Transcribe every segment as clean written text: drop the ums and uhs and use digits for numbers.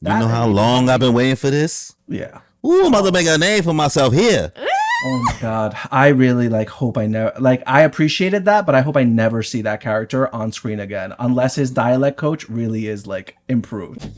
You know how long I've been waiting for this? Yeah. Ooh, I'm about to make a name for myself here. Oh my god. I really hope I never I appreciated that, but I hope I never see that character on screen again unless his dialect coach really is improved.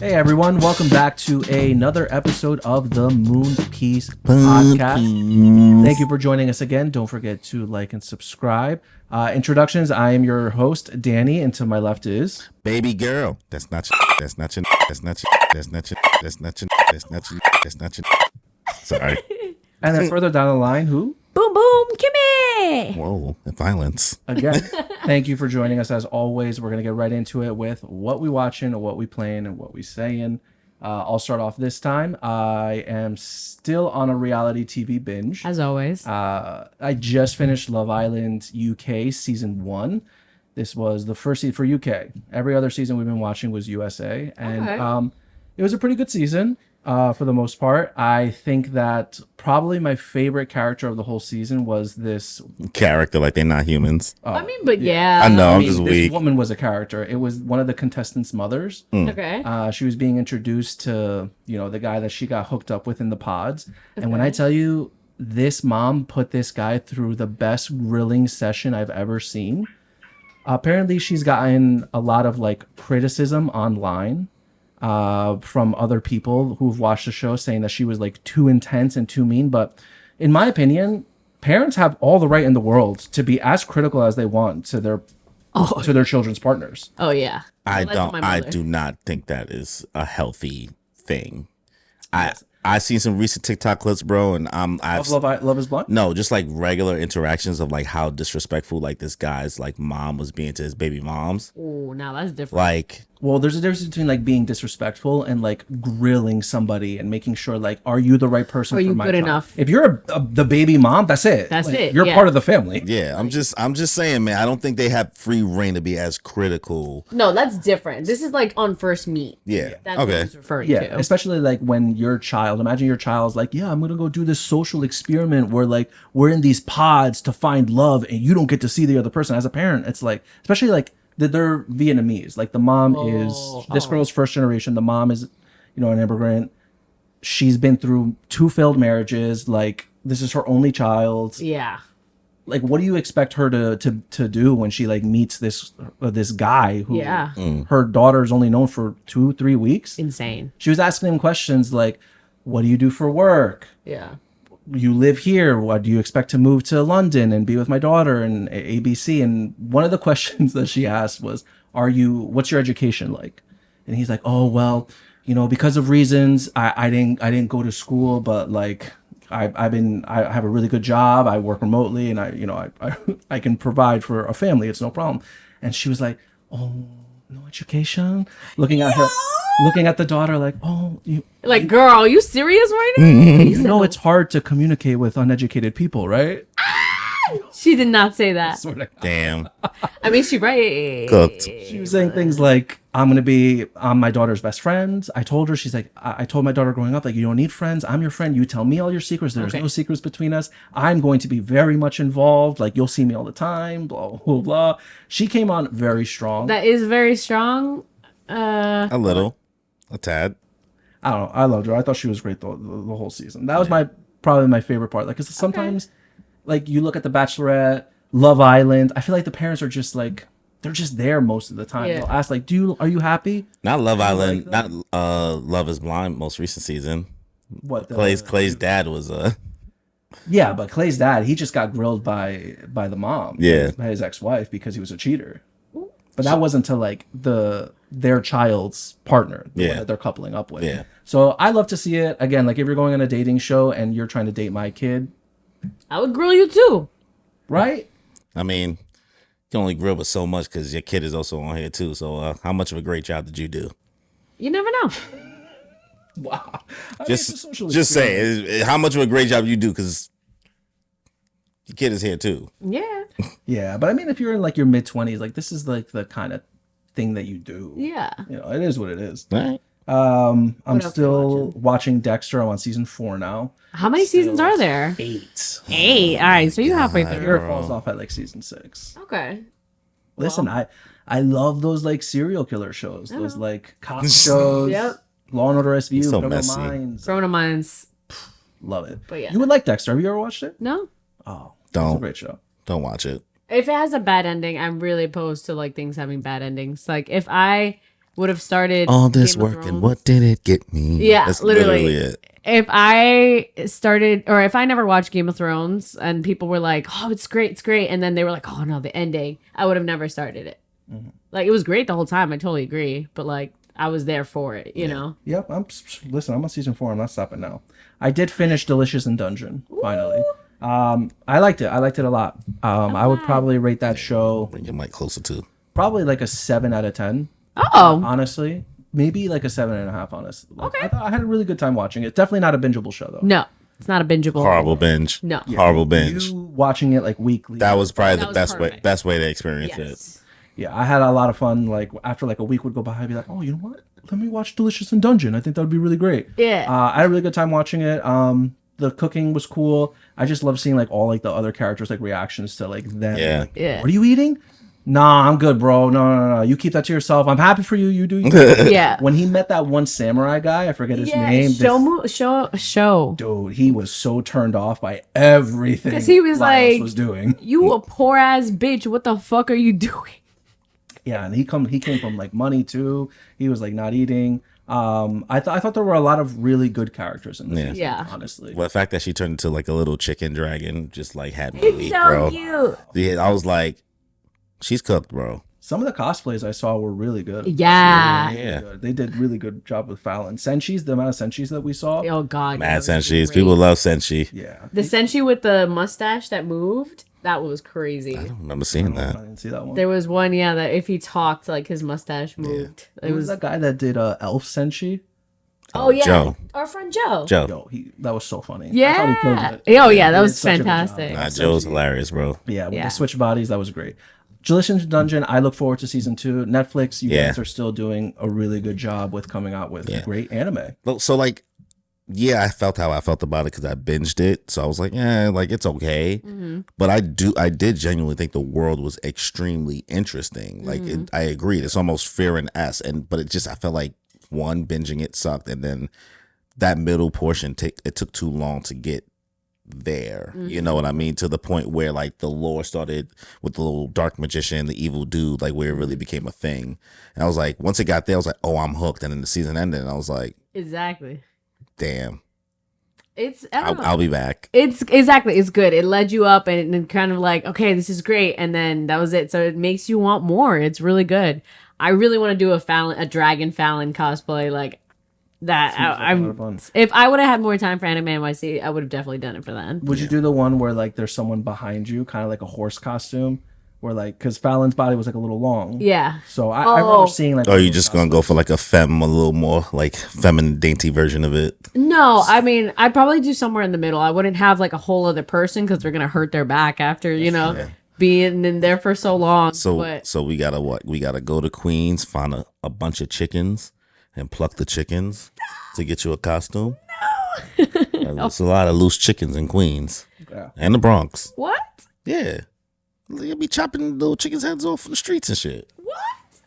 Hey everyone, welcome back to another episode of the Moon Piece Podcast. Thank you for joining us again. Don't forget to like and subscribe. Introductions, I am your host, Danny, and to my left is... Baby girl. That's not your... Sorry. And then further down the line, who? Boom, boom, Kimmy! Whoa, the violence. Again, thank you for joining us as always. We're going to get right into it with what we watching, what we playing, and what we saying. I'll start off this time. I am still on a reality TV binge. As always. I just finished Love Island UK Season 1. This was the first season for UK. Every other season we've been watching was USA. And it was a pretty good season. For the most part, I think that probably my favorite character of the whole season was this character, like they're not humans. I mean, but yeah. I know, I'm just this weak. woman was a character. It was one of the contestants' mothers. Okay. She was being introduced to, the guy that she got hooked up with in the pods. And when I tell you, this mom put this guy through the best grilling session I've ever seen. Apparently, she's gotten a lot of criticism online. From other people who've watched the show saying that she was too intense and too mean. But in my opinion, parents have all the right in the world to be as critical as they want to their children's partners. Oh, yeah. I do not think that is a healthy thing. I seen some recent TikTok clips, bro, and Love is Blind? No, just regular interactions of how disrespectful this guy's mom was being to his baby moms. Oh, now that's different. Well, there's a difference between being disrespectful and grilling somebody and making sure are you the right person? Are for you my good child? enough? If you're the baby mom, that's it. That's it. You're part of the family. Yeah, I'm just saying, man. I don't think they have free reign to be as critical. No, that's different. This is on first meet. Yeah. That's what Okay. he's referring Yeah, to. especially when your child, imagine your child's yeah, I'm gonna go do this social experiment where we're in these pods to find love and you don't get to see the other person. As a parent, it's especially they're Vietnamese. The mom is this girl's first generation. The mom is, an immigrant. She's been through 2 failed marriages. This is her only child. Yeah. What do you expect her to do when she meets this guy who her daughter's only known for 2-3 weeks? Insane. She was asking him questions what do you do for work? Yeah. You live here. What do you expect to move to London and be with my daughter and ABC? And one of the questions that she asked was, what's your education like? And he's oh, well, because of reasons, I didn't go to school, but I have a really good job. I work remotely and I can provide for a family. It's no problem. And she was oh, no education? Looking at the daughter oh, you... girl, are you serious right now? It's hard to communicate with uneducated people, right? She did not say that. Damn. I mean, she right. Cooked. She was saying things I'm my daughter's best friend. I told her, she's I told my daughter growing up, you don't need friends. I'm your friend. You tell me all your secrets. There's no secrets between us. I'm going to be very much involved. You'll see me all the time, blah, blah, blah. She came on very strong. That is very strong. A little. A tad. I don't know. I loved her. I thought she was great the whole season. That was probably my favorite part. Because sometimes, you look at The Bachelorette, Love Island. I feel the parents are just they're just there most of the time. Yeah. They'll ask are you happy? Not Love Island. Not Love is Blind. Most recent season. What Clay's dad was Yeah, but Clay's dad, he just got grilled by the mom. Yeah. By his ex-wife because he was a cheater. But that wasn't to their child's partner, the one that they're coupling up with. Yeah. So I love to see it. Again, if you're going on a dating show and you're trying to date my kid. I would grill you too. Right? I mean, you can only grill but so much because your kid is also on here too. So how much of a great job did you do? You never know. Wow. Just say how much of a great job you do because Your kid is here too. Yeah. Yeah, but I mean, if you're in like your mid-20s, like this is like the kind of thing that you do. Yeah. You know, it is what it is. Right. I'm What else are you still watching Dexter. I'm on season 4 now. How many seasons are there? 8. 8. All right, so you're halfway through. Here it falls off at like season 6. Okay. Listen, I love those like serial killer shows. Those like cop shows. Yep. Law and Order SVU. So Criminal messy. Minds. Criminal Minds. Love it. But yeah. You would like Dexter. Have you ever watched it? No. Oh, it's a Don't great show. watch it. If it has a bad ending, I'm really opposed to like things having bad endings. Like if I would have started All this Game of work and Thrones- what did it get me? Yeah, That's literally. it. If I started, or if I never watched Game of Thrones and people were like, "Oh, it's great," and then they were like, "Oh no, the ending," I would have never started it. Like it was great the whole time. I totally agree, but like I was there for it, you know. Yep. Listen, I'm on season 4. I'm not stopping now. I did finish Delicious in Dungeon finally. I liked it. I liked it a lot. I would probably rate that show Bring your mic closer to. probably like a 7 out of 10. Oh, Honestly, maybe like a 7.5. Honestly, like, Okay. I had a really good time watching it. Definitely not a bingeable show though. no, it's not a bingeable. Horrible binge. No. Horrible binge. You watching it like weekly. That was probably That the was best perfect. best way to experience it. Yes. Yeah, I had a lot of fun. Like after like a week would go by, I'd be like, oh, you know what? Let me watch Delicious in Dungeon. I think that would be really great. Yeah. I had a really good time watching it. The cooking was cool. I just love seeing like all like the other characters like reactions to like them. Yeah. Like, Yeah. What are you eating? Nah, I'm good, bro. No. You keep that to yourself. I'm happy for you. You do. You. Yeah. When he met that one samurai guy, I forget his name. Show. Dude, he was so turned off by everything. 'Cause he was Laios like- was doing. You a poor ass bitch. What the fuck are you doing? Yeah, and he came from like money too. He was like not eating. I thought there were a lot of really good characters in this Yeah. season, Yeah. honestly. Well, the fact that she turned into like a little chicken dragon just like had me weak, So bro. cute. Yeah, I was like, she's cooked, bro. Some of the cosplays I saw were really good. Yeah. Yeah. Good. They did really good job with Fallon. Senshis, the amount of Senshis that we saw. Oh god. Mad that was Senshis. great. People love Senshi. Yeah. The Senshi with the mustache that moved. That was crazy. I don't remember seeing I that. didn't see that one. There was one, yeah, that if he talked, like his mustache moved. It Who was was. that guy that did Elf Senshi? Oh yeah, Joe. our friend Joe. Joe. Yo, that was so funny. I thought he killed Yeah. it. Oh yeah, that He was did such a good job. fantastic. Nah, Joe's hilarious, bro. Yeah, with Yeah. the switch bodies, that was great. Delicious in Dungeon, I look forward to season 2. Netflix, you Yeah. guys are still doing a really good job with coming out with Yeah. great anime. So like, yeah, I felt how I felt about it because I binged it. So I was like, yeah, like it's okay. But I did genuinely think the world was extremely interesting. Like I agreed, it's almost Fear and S, but it just I felt like one binging it sucked, and then that middle portion it took too long to get there. You know what I mean? To the point where like the lore started with the little dark magician, the evil dude, like where it really became a thing. And I was like, once it got there, I was like, oh, I'm hooked. And then the season ended, and I was like, Exactly. damn, It's. I don't know. I'll be back. It's exactly. It's good. It led you up and kind of like, okay, this is great, and then that was it. So it makes you want more. It's really good. I really want to do a Dragon Fallon cosplay like that. Seems like a lot of fun. If I would have had more time for Anime NYC, I would have definitely done it for that. Would you do the one where like there's someone behind you, kind of like a horse costume, where like because Fallon's body was like a little long. Yeah. So I remember seeing like. Or are you just gonna go for like a little more like feminine, dainty version of it? No, I mean, I'd probably do somewhere in the middle. I wouldn't have like a whole other person because they're gonna hurt their back after being in there for so long. So we gotta what? We gotta go to Queens, find a bunch of chickens, and pluck the chickens to get you a costume. No. There's a lot of loose chickens in Queens Yeah. and the Bronx. What? Yeah, you'll be chopping little chickens' heads off in the streets and shit. What?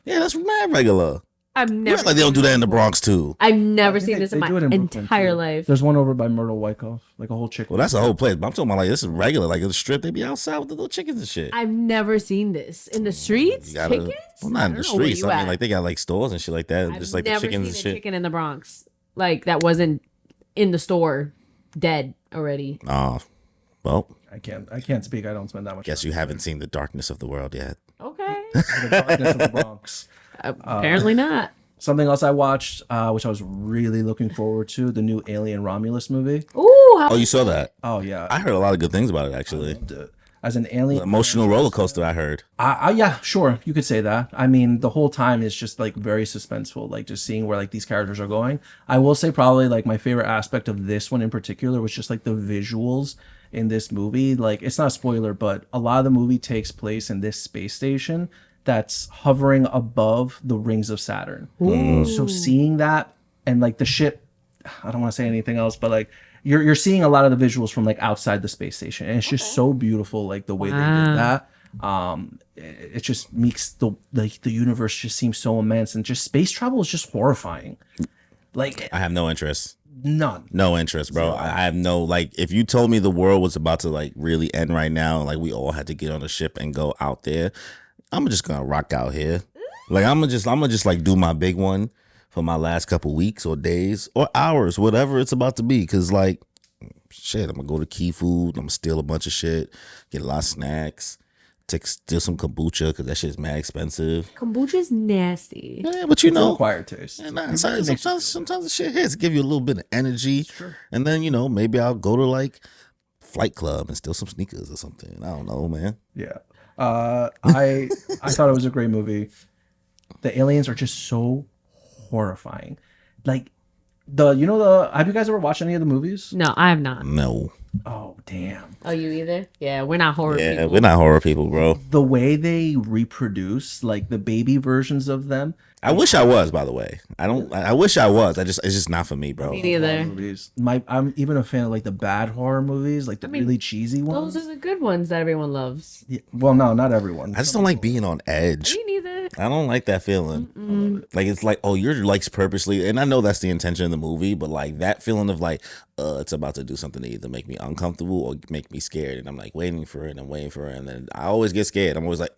Yeah, that's mad regular. I've You never. act like they don't do that in the Bronx too. I've never I think seen this in they my do it in Brooklyn, entire too. life. There's one over by Myrtle Wyckoff, like a whole chicken. Well, that's the whole place. But I'm talking about like this is regular. Like in the strip, they be outside with the little chickens and shit. I've never seen this in the streets. You gotta, Chickens? well, not in I the don't know where streets. you I mean, at. like they got like stores and shit like that. I've Just like the never chickens and seen a shit. chicken in the Bronx like that wasn't in the store, dead already. Oh, well, I can't speak. I don't spend that much. guess you haven't seen the darkness of the world yet. Okay. The darkness of the Bronx. Apparently not. Something else I watched, which I was really looking forward to, the new Alien Romulus movie. Ooh. How Oh, you saw that? Oh yeah, I heard a lot of good things about it actually. loved it. As an alien, Emotional roller coaster. I heard. yeah, sure, you could say that. I mean, the whole time is just like very suspenseful, like just seeing where like these characters are going. I will say probably like my favorite aspect of this one in particular was just like the visuals in this movie. Like, it's not a spoiler, but a lot of the movie takes place in this space station that's hovering above the rings of Saturn. So seeing that and like the ship, I don't want to say anything else, but like you're seeing a lot of the visuals from like outside the space station, and it's just so beautiful, like the way they did that. It just makes the universe just seem so immense, and just space travel is just horrifying. Like, I have no interest. None. No interest, bro. I have no, like, if you told me the world was about to like really end right now, like we all had to get on a ship and go out there, I'm just gonna rock out here. Like, I'm gonna just like do my big one for my last couple weeks or days or hours, whatever it's about to be. Cause like, shit, I'm gonna go to Key Food, I'm gonna steal a bunch of shit, get a lot of snacks, steal some kombucha because that shit's mad expensive. Kombucha's nasty. Yeah, but you It's an know, acquired taste. sometimes the shit hits, give you a little bit of energy, and then maybe I'll go to like Flight Club and steal some sneakers or something. I don't know, man. Yeah. I thought it was a great movie. The aliens are just so horrifying. Like have you guys ever watched any of the movies? No, I have not. No. Oh, damn. Oh, you either? Yeah, we're not horror Yeah, people. we're not horror people, bro. The way they reproduce like the baby versions of them. I wish I was, by the way. I wish I was. It's just not for me, bro. Me neither. Movies. I'm even a fan of like the bad horror movies, like the really cheesy ones. Those are the good ones that everyone loves. Yeah, well, no, not everyone. I just don't like being on edge. Me neither. I don't like that feeling. Like, it's like, oh, you're like purposely, and I know that's the intention of the movie, but like that feeling of like, it's about to do something to either make me uncomfortable or make me scared, and I'm like waiting for it and waiting for it, and then I always get scared. I'm always like,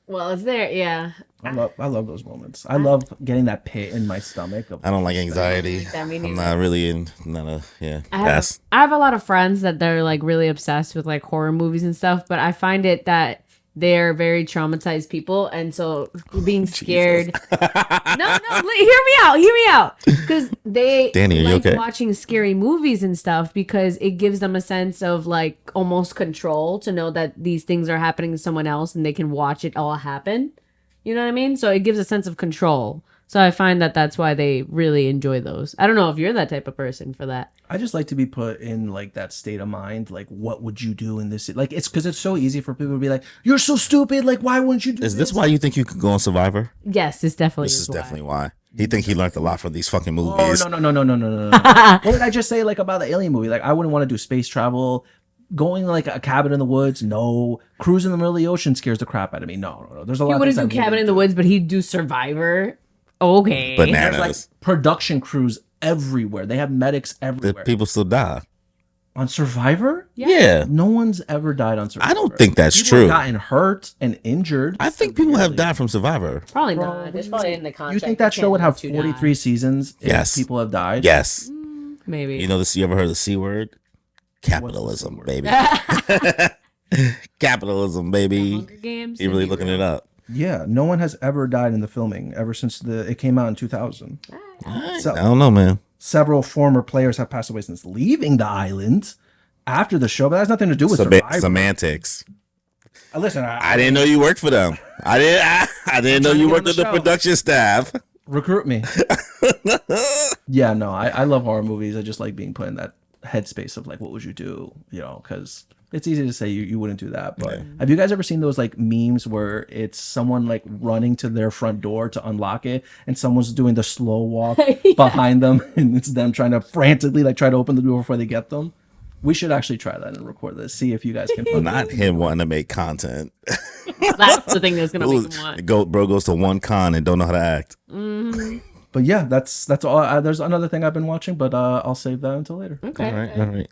Well, it's there, yeah. I love those moments. I love getting that pit in my stomach. I don't like anxiety. I'm not really I have a lot of friends that they're like really obsessed with like horror movies and stuff, but I find it that they're very traumatized people, and so being scared. No, hear me out, because they Danny, are you like okay? watching scary movies and stuff because it gives them a sense of like almost control to know that these things are happening to someone else and they can watch it all happen. You know what I mean? So it gives a sense of control. So I find that that's why they really enjoy those. I don't know if you're that type of person for that. I just like to be put in like that state of mind. Like, what would you do in this? Like, it's because it's so easy for people to be like, "You're so stupid. Like, why wouldn't you do Is this why you think you could go on Survivor? Yes, this definitely This is is why. definitely why. He think he learned a lot from these fucking Oh, movies. no. What did I just say like about the alien movie? Like, I wouldn't want to do space travel. Going like a cabin in the woods, no. Cruising in the middle of the ocean scares the crap out of me. No. There's a lot. He wouldn't do Cabin in the Woods, but he'd do Survivor. Okay. Bananas. There's like production crews everywhere. They have medics The everywhere. people still die. On Survivor? Yeah. No one's ever died on Survivor. I don't think that's People true. have gotten hurt and injured. I think people have died from Survivor. Probably not. It's probably in the You contract. think that show would have can't let you 43 seasons if Yes. people have died? Yes. die. Maybe. You know this? You ever heard the C word? Capitalism, word? baby. Capitalism, baby. Hunger Games. You really looking it up? Yeah, no one has ever died in the filming ever since it came out in 2000. So, I don't know, man. several former players have passed away since leaving the island after the show, but that has nothing to do with Survivor. Semantics. Listen, I didn't know you worked for them. I didn't know you worked with the production staff. recruit me. Yeah, no, I love horror movies. I just like being put in that headspace of like, what would you do? Because it's easy to say you wouldn't do that. But have you guys ever seen those like memes where it's someone like running to their front door to unlock it and someone's doing the slow walk behind them and it's them trying to frantically like try to open the door before they get them? We should actually try that and record this. See if you guys can find Not him wanting to make content. That's the thing that's gonna make him want. Bro goes to one con and don't know how to act. But yeah, that's all. There's another thing I've been watching, but I'll save that until later. Okay. All right.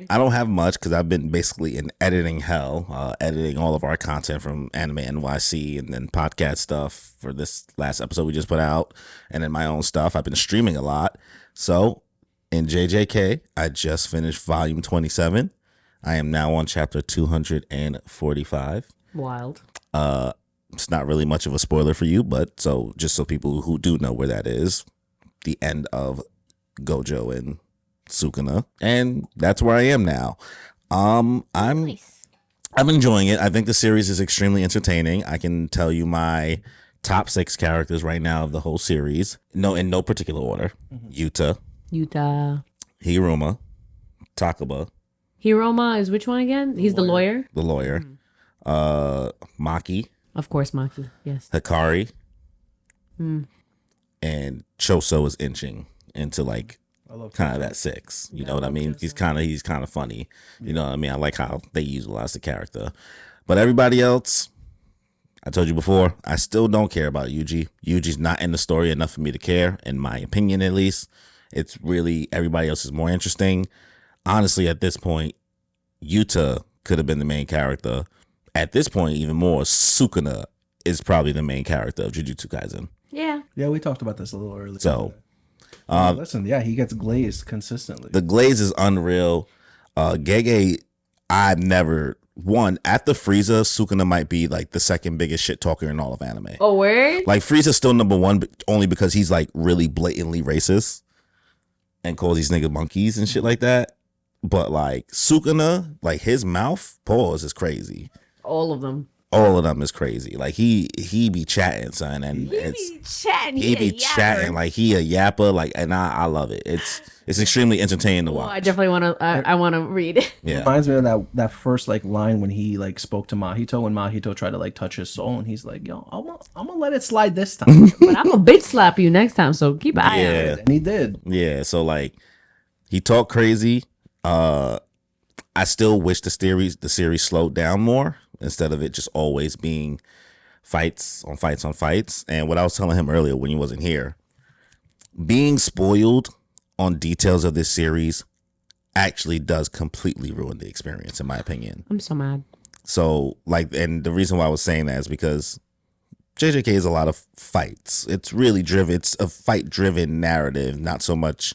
I don't have much because I've been basically in editing hell, editing all of our content from Anime NYC and then podcast stuff for this last episode we just put out, and then my own stuff. I've been streaming a lot. So in JJK, I just finished volume 27. I am now on chapter 245. Wild. It's not really much of a spoiler for you, but just so people who do know where that is, the end of Gojo and Sukuna, and that's where I am now. I'm enjoying it. I think the series is extremely entertaining. I can tell you my top 6 characters right now of the whole series. No, in no particular order. Yuta, Utah. Hiruma, Takaba, Hiroma is which one again? He's the lawyer. The lawyer. Maki, Of course, Maki. Yes. Hikari, and Choso is inching into like kind of that 6. You know what I mean? He's kind of funny. You know what I mean? I like how they utilize the character. But everybody else, I told you before, I still don't care about Yuji. Yuji's not in the story enough for me to care, in my opinion at least. It's really, everybody else is more interesting. Honestly, at this point, Yuta could have been the main character. At this point, even more, Sukuna is probably the main character of Jujutsu Kaisen. Yeah. Yeah, we talked about this a little earlier. So, listen, yeah, he gets glazed consistently. the glaze is unreal. Gege, I've never... One, after Frieza, Sukuna might be like the second biggest shit talker in all of anime. Oh, word? Like, Frieza's still number 1, but only because he's like really blatantly racist and calls these niggas monkeys and shit like that. But like Sukuna, like his mouth pause is crazy. All of them. All of them is crazy. Like he be chatting, son, and he be chatting like he a yapper. Like, and I love it. It's extremely entertaining to watch. I definitely want to. I want to read it. Yeah, Reminds me of that first like line when he like spoke to Mahito, when Mahito tried to like touch his soul, and he's like, "Yo, I'm gonna let it slide this time." But I'm gonna bitch slap you next time, so keep an eye on it. yeah, And he did. yeah. So like he talked crazy. I still wish the series slowed down more instead of it just always being fights on fights on fights. And what I was telling him earlier when he wasn't here, being spoiled on details of this series actually does completely ruin the experience, in my opinion. I'm so mad. So like, and the reason why I was saying that is because JJK is a lot of fights. It's really driven. It's a fight driven narrative, not so much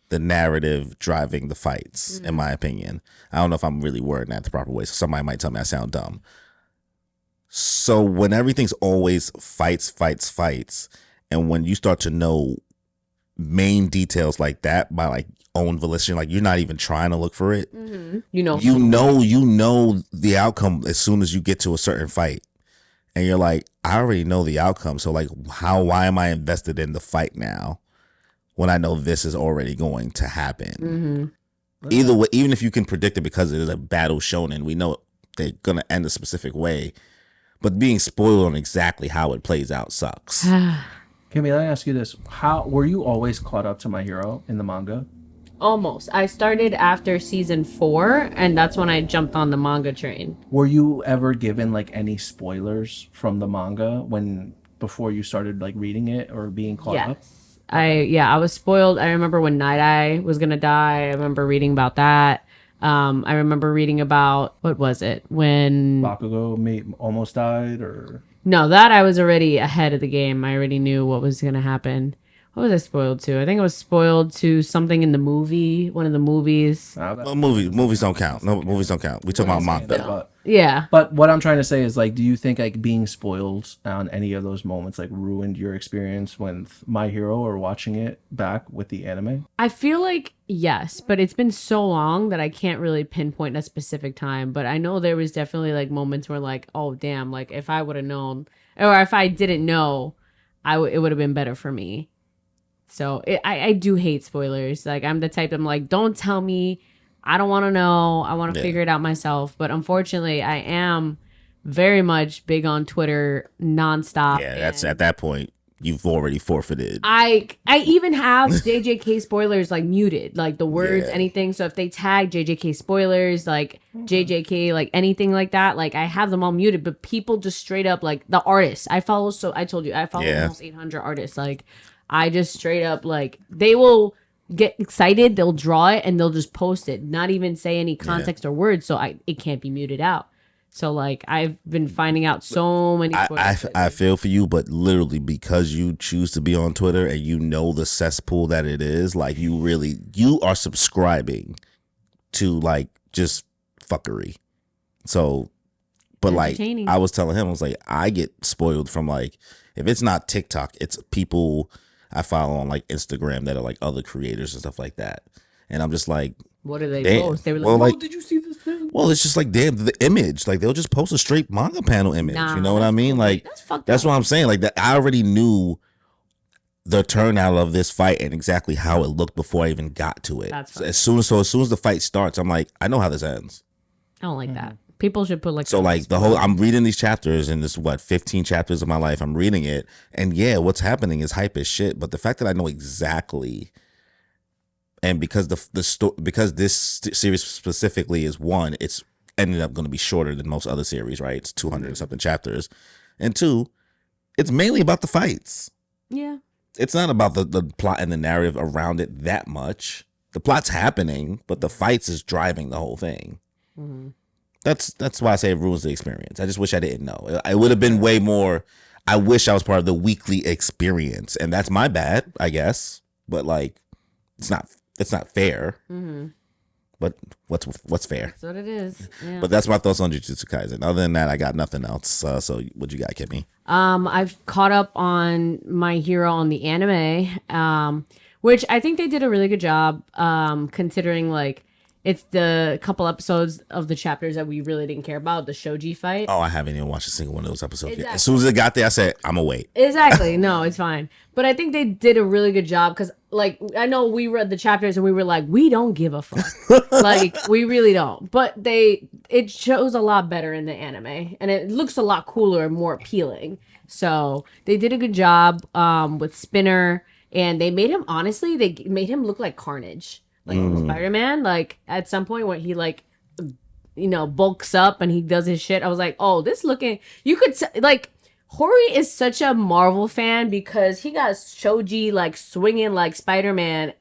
the narrative driving the fights, in my opinion. I don't know if I'm really wording that the proper way, so somebody might tell me I sound dumb. So when everything's always fights, and when you start to know main details like that by like own volition, like you're not even trying to look for it. You know The outcome as soon as you get to a certain fight. And you're like, I already know the outcome. So like why am I invested in the fight now when I know this is already going to happen? Either way, even if you can predict it because it is a battle shonen, we know they're gonna end a specific way. But being spoiled on exactly how it plays out sucks. Kimmy, let me ask you this: how were you always caught up to My Hero in the manga? Almost. I started after season 4, and that's when I jumped on the manga train. Were you ever given like any spoilers from the manga before you started like reading it or being caught up? I was spoiled. I remember when Night Eye was gonna die. I remember reading about that. I remember reading about, what was it, when Bakugo almost died, or no, that I was already ahead of the game. I already knew what was gonna happen. What was I spoiled to? I think I was spoiled to something in the movie, one of the movies. Well, movies don't count. No, movies don't count. We talk about manga. Yeah. But what I'm trying to say is, like, do you think like being spoiled on any of those moments like ruined your experience with My Hero or watching it back with the anime? I feel like yes, but it's been so long that I can't really pinpoint a specific time. But I know there was definitely like moments where like, oh damn, like if I would have known, or if I didn't know, it would have been better for me. So I do hate spoilers. Like I'm the type I'm like, don't tell me. I don't want to know. I want to figure it out myself. But unfortunately, I am very much big on Twitter nonstop. Yeah, that's at that point you've already forfeited. I even have JJK spoilers like muted, like the words, anything. So if they tag JJK spoilers, like JJK, like anything like that, like I have them all muted. But people just straight up like the artists I follow. So I told you I follow almost 800 artists. Like I just straight up like they will get excited, they'll draw it and they'll just post it, not even say any context or words. So it can't be muted out. So like I've been finding out so many. I feel for you, but literally because you choose to be on Twitter and you know the cesspool that it is, like you are subscribing to like just fuckery. So, but like I was telling him, I was like, I get spoiled from like, if it's not TikTok, it's people I follow on like Instagram that are like other creators and stuff like that. And I'm just like, what do they damn. post? They were like, well, like, oh, did you see this thing? Well, it's just like, damn, the image. Like, they'll just post a straight manga panel image. Nah, you know what I mean? Like, that's what I'm saying. Like, that I already knew the turnout of this fight and exactly how it looked before I even got to it. That's So as soon as the fight starts, I'm like, I know how this ends. I don't like that. People should put like So like I'm reading these chapters and this 15 chapters of my life. I'm reading it, and yeah, what's happening is hype as shit. But the fact that I know exactly, and because because this series specifically is one, it's ended up going to be shorter than most other series, right? It's 200 and something chapters, and two, it's mainly about the fights. Yeah. It's not about the plot and the narrative around it that much. The plot's happening, but the fights is driving the whole thing. Mm-hmm. That's why I say it ruins the experience. I just wish I didn't know. I would have been way more. I wish I was part of the weekly experience, and that's my bad, I guess. But like, it's not fair. Mm-hmm. But what's fair? That's what it is. Yeah. But that's my thoughts on Jujutsu Kaisen. Other than that, I got nothing else. So what you got, Kimmy? I've caught up on My Hero on the anime, which I think they did a really good job, considering like it's the couple episodes of the chapters that we really didn't care about, the shoji fight. Oh, I haven't even watched a single one of those episodes Exactly. yet. As soon as it got there, I said, I'm gonna wait. Exactly. No, it's fine. But I think they did a really good job because, like, I know we read the chapters and we were like, we don't give a fuck. Like, we really don't. But it shows a lot better in the anime and it looks a lot cooler and more appealing. So they did a good job with Spinner, and they made him look like Carnage. Like Spider-Man, like at some point when he like, bulks up and he does his shit, I was like, oh, you could like, Hori is such a Marvel fan because he got Shoji like swinging like Spider-Man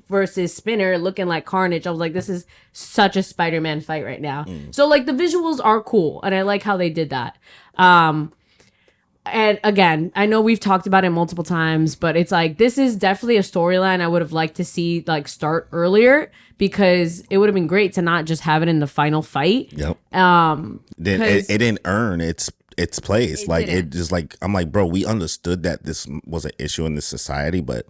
versus Spinner looking like Carnage. I was like, this is such a Spider-Man fight right now. So like the visuals are cool and I like how they did that. And again, I know we've talked about it multiple times, but it's like, this is definitely a storyline I would have liked to see like start earlier because it would have been great to not just have it in the final fight. Yep. It didn't earn its place. Like didn't. it just like, I'm like, bro, we understood that this was an issue in this society, but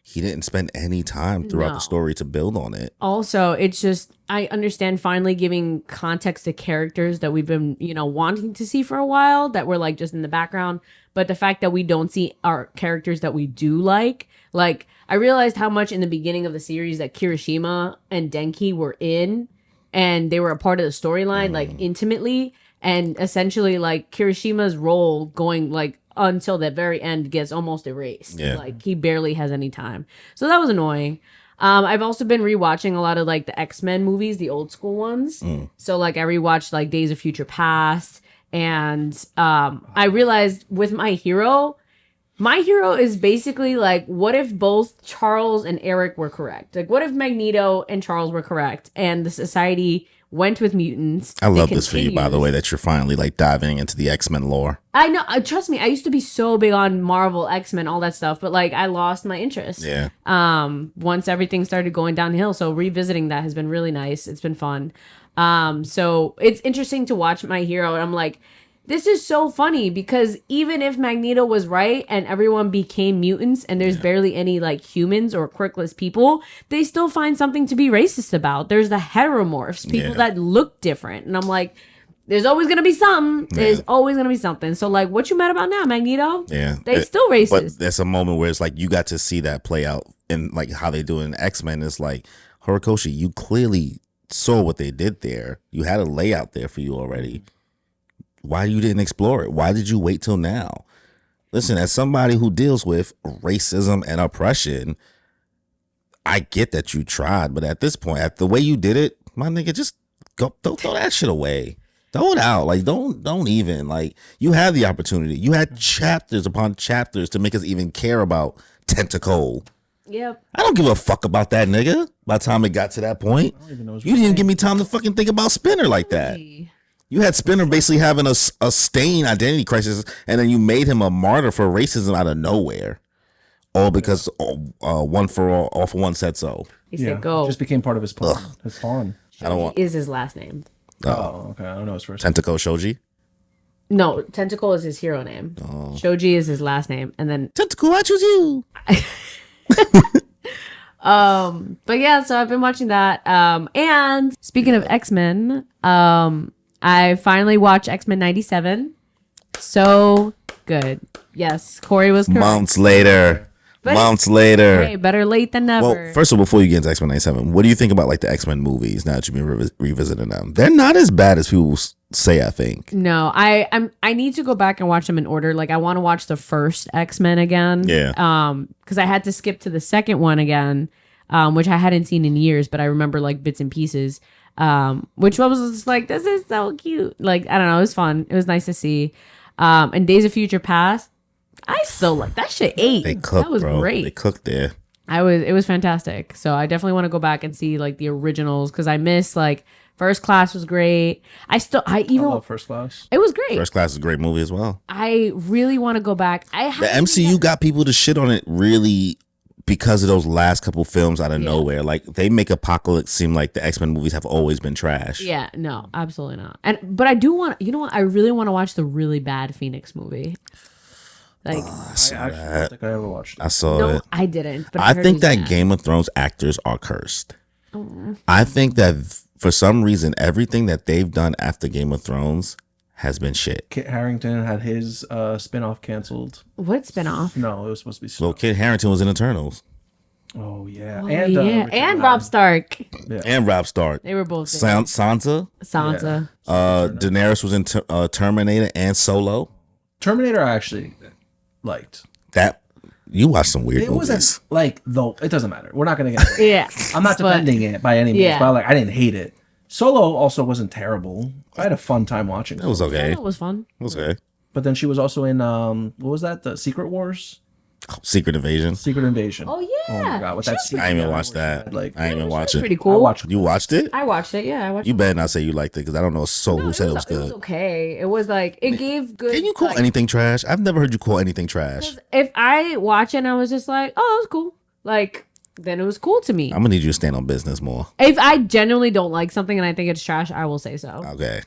he didn't spend any time throughout the story to build on it. Also, it's just, I understand finally giving context to characters that we've been, wanting to see for a while that were like just in the background. But the fact that we don't see our characters that we do like I realized how much in the beginning of the series that Kirishima and Denki were in and they were a part of the storyline, like intimately. And essentially like Kirishima's role going like until the very end gets almost erased. Yeah. Like he barely has any time. So that was annoying. I've also been rewatching a lot of like the X-Men movies, the old school ones. So like I rewatched like Days of Future Past, and I realized with My Hero is basically like, what if both Charles and Eric were correct? Like what if Magneto and Charles were correct and the society went with mutants? I love this for you, by the way, that you're finally like diving into the X-Men lore. I know. Trust me, I used to be so big on Marvel, X-Men, all that stuff, but like I lost my interest. Yeah. Once everything started going downhill, so revisiting that has been really nice. It's been fun. So it's interesting to watch My Hero, and I'm like, this is so funny because even if Magneto was right and everyone became mutants and there's barely any like humans or quirkless people, they still find something to be racist about. There's the heteromorphs, people that look different. And I'm like, there's always going to be something. There's always going to be something. So like, what you mad about now, Magneto? Yeah. They still racist. But there's a moment where it's like, you got to see that play out in like how they do it in X-Men. It's like, Horikoshi, you clearly saw what they did there. You had a layout there for you already. Why you didn't explore it? Why did you wait till now? Listen, as somebody who deals with racism and oppression, I get that you tried, but at this point, at the way you did it, my nigga, just go don't throw that shit away. Throw it out. Like don't even. Like you had the opportunity. You had chapters upon chapters to make us even care about Tentacle. Yep. I don't give a fuck about that nigga. By the time it got to that point, you didn't give me time to fucking think about Spinner like that. You had Spinner basically having a stain identity crisis, and then you made him a martyr for racism out of nowhere. All because one for all for one said so. He said go. Just became part of his plan. His pawn. I don't want. Is his last name. Oh, okay. I don't know his first. Tentacle Shoji. No, Tentacle is his hero name. Shoji is his last name, and then Tentacle, I choose you. But yeah, so I've been watching that. And speaking of X-Men, I finally watched X-Men 97. So good. Yes, Corey was correct. Months later. But Months later. hey, better late than never. Well, first of all, before you get into X-Men 97, what do you think about like the X-Men movies now that you've been revisiting them? They're not as bad as people say, I think. No, I need to go back and watch them in order. Like I want to watch the first X-Men again. Yeah. Because I had to skip to the second one again, which I hadn't seen in years, but I remember like bits and pieces. Which was just like, this is so cute. Like, I don't know, it was fun. It was nice to see. And Days of Future Past, I still like that shit. They cooked, that was bro. great. They cooked there. It was fantastic. So I definitely want to go back and see like the originals because I miss like First Class was great. I love First Class. It was great. First Class is a great movie as well. I really want to go back. The MCU got people to shit on it really because of those last couple films out of nowhere. Like they make Apocalypse seem like the X-Men movies have always been trash. Yeah, no, absolutely not. But I do want, you know what? I really want to watch the really bad Phoenix movie. Like I saw I actually that. don't think I ever watched it. I saw no, it. I didn't. But I heard it think was that bad. Game of Thrones actors are cursed. I think that for some reason, everything that they've done after Game of Thrones has been shit. Kit Harington had his spinoff canceled. What spinoff? No, it was supposed to be. Well, Kit Harington was in Eternals. Oh yeah, Oh, and yeah, Richard and Madden. Rob Stark. And Rob Stark. They were both there. Sansa. Sansa. Daenerys was in Terminator and Solo. Terminator. I actually liked. That you watched some weird It movies. wasn't like though. It doesn't matter. We're not gonna get. Yeah, I'm not but- defending it by any means, Yeah. but like I didn't hate it. Solo also wasn't terrible. I had a fun time watching. It was okay. That was fun. It was okay. But then she was also in what was that? The Secret Wars, Secret Invasion. Secret Invasion. Oh yeah. Oh my god, with that scene. I ain't even where watched she that. had, like I ain't even watched Pretty it. I cool. watched. You watched it? I watched it. Yeah, I watched You it. better not say you liked it because I don't know a soul who said it was It was good. okay. It was like it gave good. Can you call like, anything trash? I've never heard you call anything trash. If I watch it and I was just like, oh, that was cool. Like then it was cool to me. I'm gonna need you to stand on business more. If I genuinely don't like something and I think it's trash, I will say so. Okay.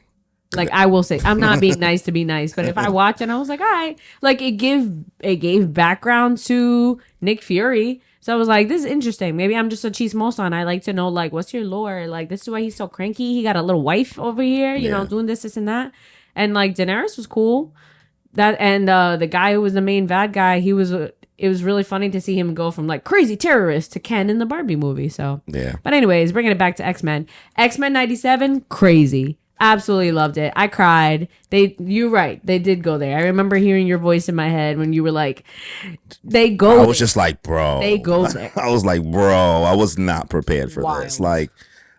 Like I will say, I'm not being nice to be nice, but if I watch it and I was like, all right, like it gave background to Nick Fury. So I was like, this is interesting. Maybe I'm just a chismosa and I like to know like what's your lore? Like this is why he's so cranky. He got a little wife over here, you know, Yeah. doing this and that. And like Daenerys was cool. That and the guy who was the main bad guy, it was really funny to see him go from like crazy terrorist to Ken in the Barbie movie. So Yeah. but anyways, bringing it back to X-Men. X-Men 97, crazy. Absolutely loved it. I cried. You're right. They did go there. I remember hearing your voice in my head when you were like, they go I was there. just like, bro. They go there. I was like, bro, I was not prepared for Wild. this. Like,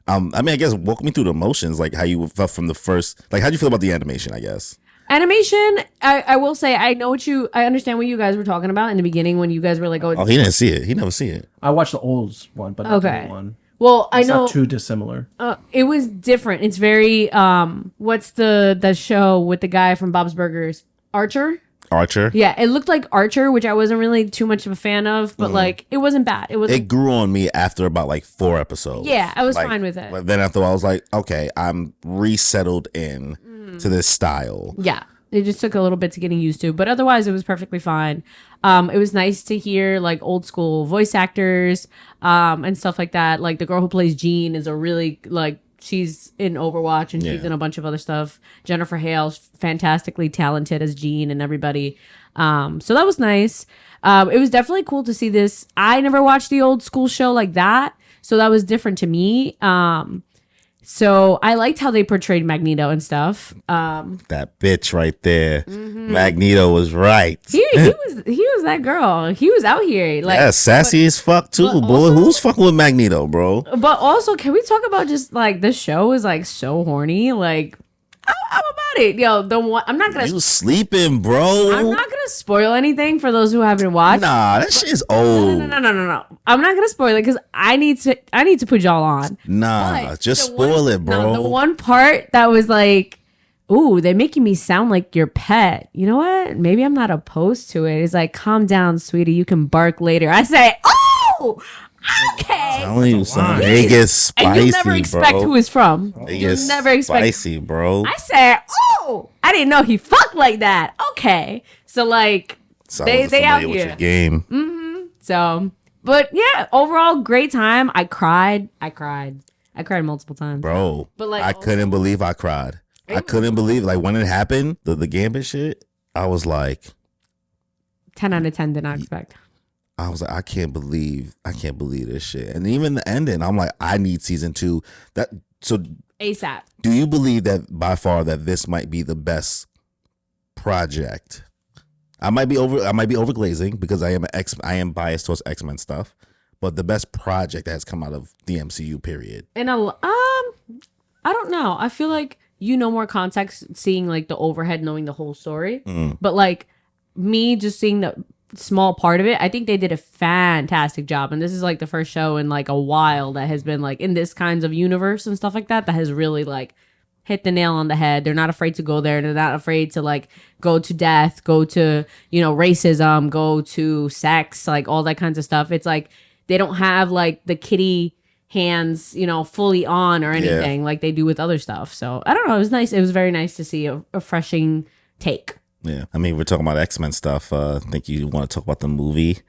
I mean, I guess walk me through the emotions, like how you felt from the first, like how'd you feel about the animation, I guess? Animation, I will say, I understand what you guys were talking about in the beginning when you guys were like, Oh, he didn't see it. He never see it. I watched the old one, but not the Okay. new one. well, I It's know not too dissimilar. it was different. It's very, what's the show with the guy from Bob's Burgers? Archer? Archer. Yeah, it looked like Archer, which I wasn't really too much of a fan of, but like it wasn't bad. It was It grew on me after about like 4 episodes. Yeah, I was Like, fine with it. But then after I was like, okay, I'm resettled in to this style. Yeah, it just took a little bit to getting used to, but otherwise it was perfectly fine. It was nice to hear like old school voice actors and stuff like that. Like the girl who plays Jean is a really like she's in Overwatch and she's Yeah. in a bunch of other stuff. Jennifer Hale's fantastically talented as Jean and everybody. So that was nice. It was definitely cool to see this. I never watched the old school show like that, so that was different to me. So I liked how they portrayed Magneto and stuff. That bitch right there. Mm-hmm. Magneto was right. He was that girl. He was out here. Like Yeah, sassy as fuck too, but boy. also- Who's fucking with Magneto, bro? but also can we talk about just like this show is like so horny? Like I'm about it. Yo, the one I'm not You sleeping, bro? gonna spoil anything for those who haven't watched. Nah, that shit is old. No. I'm not gonna spoil it because I need to put y'all on. Nah, But just the spoil one- it, bro. No, the one part that was like, ooh, they're making me sound like your pet. You know what? Maybe I'm not opposed to it. It's like, calm down, sweetie. You can bark later. I say, oh, okay. telling you something. They get spicy, And you'll never expect bro. who it's from. They You'll get never expect. spicy, bro. I said, oh, I didn't know he fucked like that. Okay. So like, So they out familiar with here. your game. So, but yeah, overall, great time. I cried multiple times. Bro, But, like, I couldn't believe I cried. I couldn't believe like when it happened, the Gambit shit. I was like, 10 out of 10 did not expect. I was like, I can't believe this shit. And even the ending, I'm like, I need season 2. So ASAP. do you believe that by far that this might be the best project? I might be overglazing because I am biased towards X-Men stuff, but the best project that has come out of the MCU period. And I don't know. I feel like more context seeing like the overhead, knowing the whole story. But like me just seeing the small part of it, I think they did a fantastic job. And this is like the first show in like a while that has been like in this kinds of universe and stuff like that has really like hit the nail on the head. They're not afraid to go there. They're not afraid to like go to death, go to, racism, go to sex, like all that kinds of stuff. It's like they don't have like the kiddie hands, fully on or anything like they do with other stuff. So I don't know. It was nice. It was very nice to see a refreshing take. Yeah. I mean, we're talking about X-Men stuff. I think you want to talk about the movie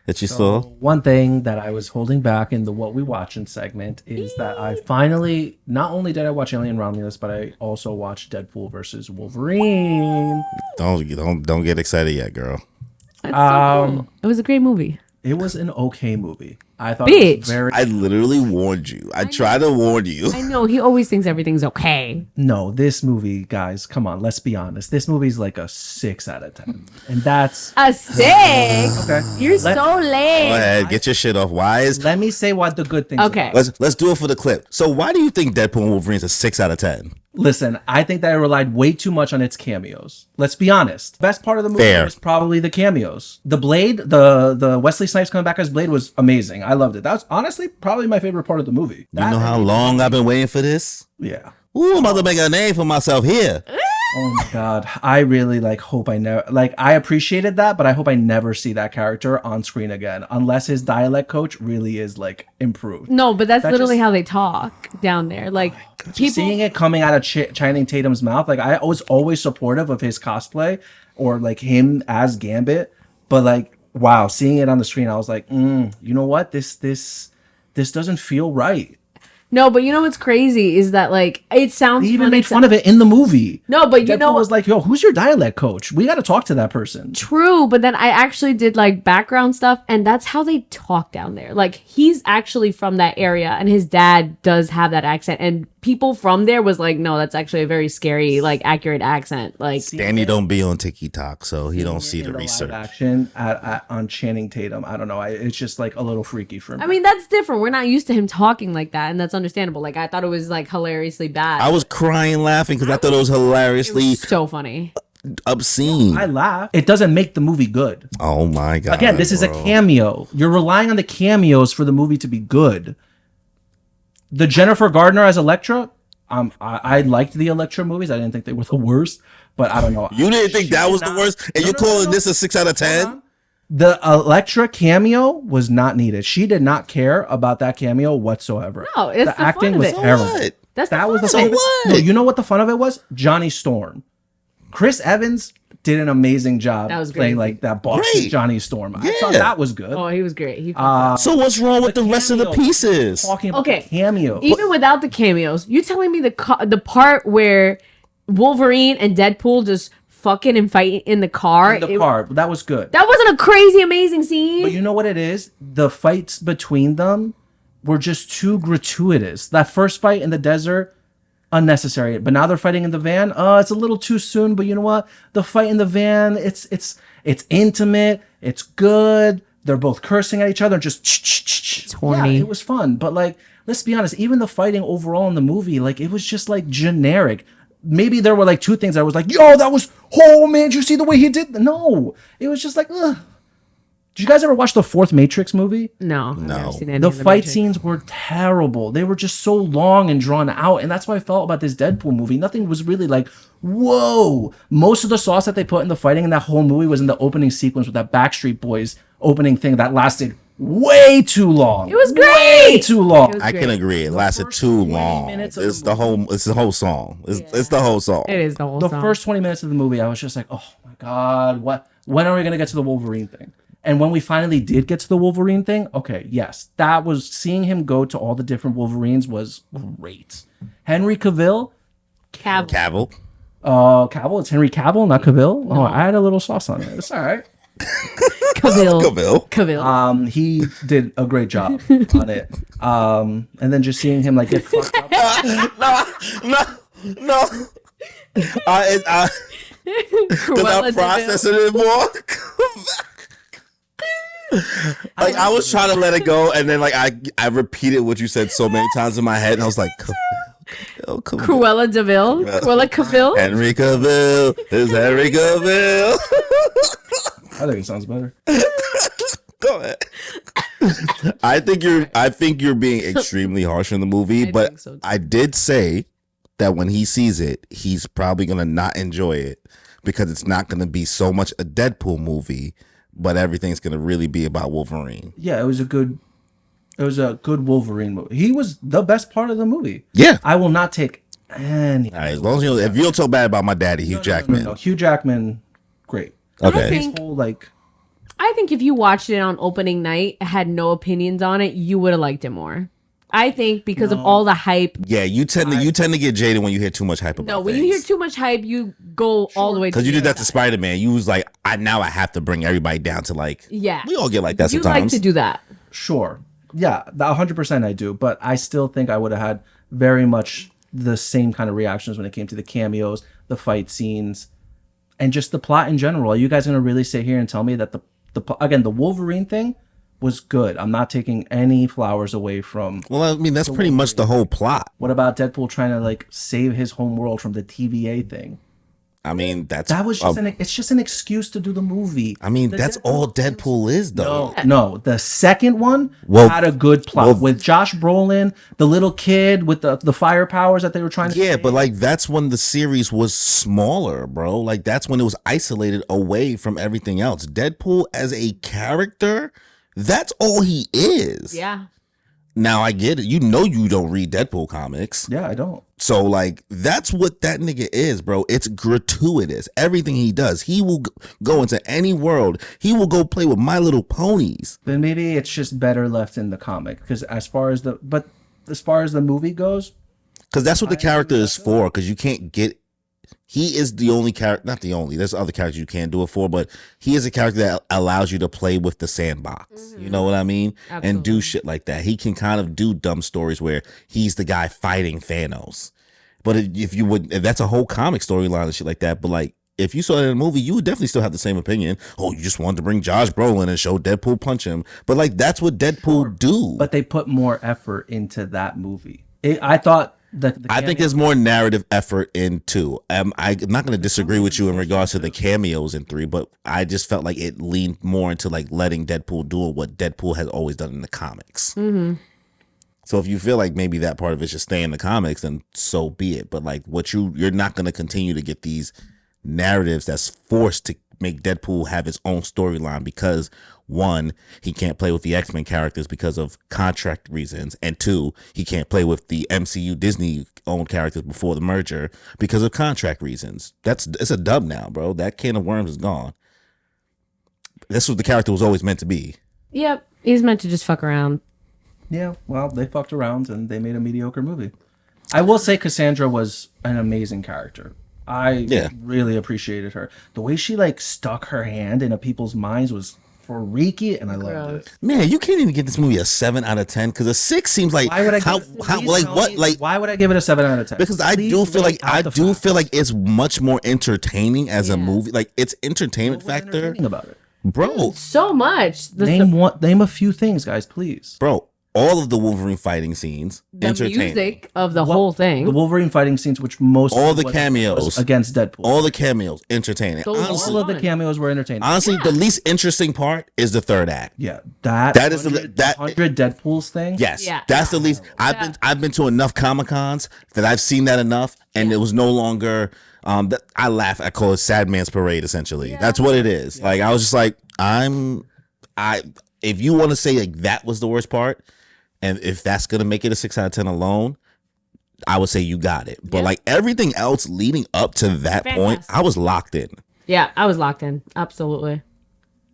that you saw. One thing that I was holding back in the What We Watching segment is that I finally, not only did I watch Alien Romulus, but I also watched Deadpool versus Wolverine. Don't get excited yet, girl. That's so cool. It was a great movie. It was an okay movie. I thought it was I literally warned you. I tried to warn you. I know. He always thinks everything's okay. No, this movie, guys, come on, let's be honest. This movie's like a 6 out of 10. And that's a 6. Okay. You're so lame. Go ahead, get your shit off. Let me say what the good things Okay. are. Let's do it for the clip. So why do you think Deadpool and Wolverine is a 6 out of 10? Listen, I think that it relied way too much on its cameos. Let's be honest. Best part of the movie was probably the cameos. The Blade, the Wesley Snipes coming back as Blade was amazing. I loved it. That was honestly probably my favorite part of the movie. You know how long I've been waiting for this? Yeah. Ooh, I'm about to make a name for myself here. Oh my God. I really hope I never, I appreciated that, but I hope I never see that character on screen again, unless his dialect coach really is improved. No, but that's literally how they talk down there. People seeing it coming out of Channing Tatum's mouth, I was always supportive of his cosplay or him as Gambit, but wow, seeing it on the screen, I was like, you know what? This doesn't feel right. No, but what's crazy is that it sounds. They even made fun of it in the movie. No, but Deadpool was like, "Yo, who's your dialect coach? We got to talk to that person." True, but then I actually did background stuff, and that's how they talk down there. He's actually from that area, and his dad does have that accent, and people from there was like, "No, that's actually a very scary, accurate accent." Danny don't be on TikTok, so he don't see the research. Action on Channing Tatum, I don't know. It's just a little freaky for me. I mean, that's different. We're not used to him talking like that, and that's understandable. I thought it was hilariously bad. I was crying laughing because I thought it was hilariously so funny. Obscene. I laugh. It doesn't make the movie good. Oh my God. Again, this is a cameo. You're relying on the cameos for the movie to be good. The Jennifer Gardner as Elektra, I liked the Elektra movies. I didn't think they were the worst, but I don't know. You didn't think that was the worst? And you're calling this a 6 out of 10? The Elektra cameo was not needed. She did not care about that cameo whatsoever. No, it's the acting fun of was it. terrible. That was the fun fun of of it. it. No, you know what the fun of it was? Johnny Storm. Chris Evans did an amazing job playing that boss Johnny Storm. I thought that was good. Oh, he was great. So what's wrong with the rest of the pieces? Talking about the cameo. Even without the cameos, you telling me the part where Wolverine and Deadpool just fucking and fighting in the car. That was good. That wasn't a crazy amazing scene. But you know what it is? The fights between them were just too gratuitous. That first fight in the desert, unnecessary. But now they're fighting in the van. It's a little too soon. But you know what? The fight in the van, it's intimate. It's good. They're both cursing at each other. Just it's horny. Yeah, it was fun. But let's be honest. Even the fighting overall in the movie, it was just generic. Maybe there were 2 things I was yo, that was, oh man, did you see the way he did? No, it was just ugh. Did you guys ever watch the 4th Matrix movie? No. The fight scenes were terrible. They were just so long and drawn out. And that's what I felt about this Deadpool movie. Nothing was really whoa. Most of the sauce that they put in the fighting in that whole movie was in the opening sequence with that Backstreet Boys opening thing that lasted way too long. It was great. Way too long. I can agree. It lasted too long. It's the whole song. It's the whole song. It is the whole song. The first 20 minutes of the movie, I was just oh my God, when are we going to get to the Wolverine thing? And when we finally did get to the Wolverine thing, okay, yes, that was, seeing him go to all the different Wolverines was great. Henry Cavill. Cavill. Cavill, it's Henry Cavill, not Cavill. No. Oh, I had a little sauce on it. It's all right. Cavill. He did a great job on it. And then just seeing him like get fucked up. No. Because I'm processing it more. Like I was trying to let it go, and then like I repeated what you said so many times in my head, and I was like, Cruella DeVille, Cruella Cavill, Henry Cavill is Henry Cavill. I think it sounds better. Go ahead. I think you're being extremely harsh in the movie, but so I did say that when he sees it, he's probably gonna not enjoy it because it's not gonna be so much a Deadpool movie, but everything's gonna really be about Wolverine. Yeah, it was a good Wolverine movie. He was the best part of the movie. Yeah, I will not take any. All right, as long as if you don't talk bad about my daddy, Hugh Jackman. No, Hugh Jackman, great. Okay. His whole like. I think if you watched it on opening night, had no opinions on it, you would have liked it more. I think because of all the hype. Yeah, you tend to get jaded when you hear too much hype about when things. you hear too much hype, you go all the way. Because you did that to Spider-Man. You was like, I have to bring everybody down to like. Yeah. We all get like that sometimes. You like to do that. Sure. Yeah, 100% I do. But I still think I would have had very much the same kind of reactions when it came to the cameos, the fight scenes, and just the plot in general. Are you guys going to really sit here and tell me that the Wolverine thing was good? I'm not taking any flowers away from. Well, I mean, that's pretty much the whole plot. What about Deadpool trying to like save his home world from the TVA thing? I mean, that was just it's just an excuse to do the movie. I mean, that's all Deadpool is, though. No, the second one had a good plot with Josh Brolin, the little kid with the fire powers that they were trying to. Yeah, but like that's when the series was smaller, bro. Like that's when it was isolated away from everything else. Deadpool as a character, that's all he is. Yeah. Now I get it. You know you don't read Deadpool comics. Yeah, I don't. So like that's what that nigga is, bro. It's gratuitous. Everything he does, he will go into any world. He will go play with My Little Ponies. Then maybe it's just better left in the comic because as far as the movie goes, because that's what the character is for. Because you can't get. He is the only character, not the only. There's other characters you can do it for, but he is a character that allows you to play with the sandbox. Mm-hmm. You know what I mean? Absolutely. And do shit like that. He can kind of do dumb stories where he's the guy fighting Thanos. But if that's a whole comic storyline and shit like that. But like, if you saw it in a movie, you would definitely still have the same opinion. Oh, you just wanted to bring Josh Brolin and show Deadpool punch him. But like, that's what Deadpool do. But they put more effort into that movie. I thought. I think there's more narrative effort in 2. I'm not going to disagree with you in regards to the cameos in 3, but I just felt like it leaned more into like letting Deadpool do what Deadpool has always done in the comics. Mm-hmm. So if you feel like maybe that part of it should stay in the comics, then so be it. But like you're not going to continue to get these narratives that's forced to make Deadpool have his own storyline because 1, he can't play with the X-Men characters because of contract reasons, and 2, he can't play with the MCU Disney owned characters before the merger because of contract reasons. It's a dub now, bro. That can of worms is gone. That's what the character was always meant to be. Yep, he's meant to just fuck around. Yeah, well, they fucked around and they made a mediocre movie. I will say Cassandra was an amazing character. I really appreciated her. The way she like stuck her hand into people's minds was freaky, and I loved it. Man, you can't even give this movie a 7 out of 10 because a 6 seems like why would I give it a 7 out of 10? Because I do feel like it's much more entertaining as a movie. Like its entertainment factor about it, bro. So much. Name a few things, guys, please, bro. All of the Wolverine fighting scenes, the music of the whole thing, the Wolverine fighting scenes, which all the cameos against Deadpool, all the cameos entertaining. Honestly, all of the cameos were entertaining. Honestly, the least interesting part is the third act. Yeah, that is the 100 Deadpools thing. Yes, that's the least. I've been to enough Comic-Cons that I've seen that enough, and it was no longer. I laugh. I call it Sad Man's Parade. Essentially, that's what it is. Yeah. Like I was just like, if you want to say like that was the worst part. And if that's going to make it a 6 out of 10 alone, I would say you got it. But like everything else leading up to that point, I was locked in. Yeah, I was locked in. Absolutely.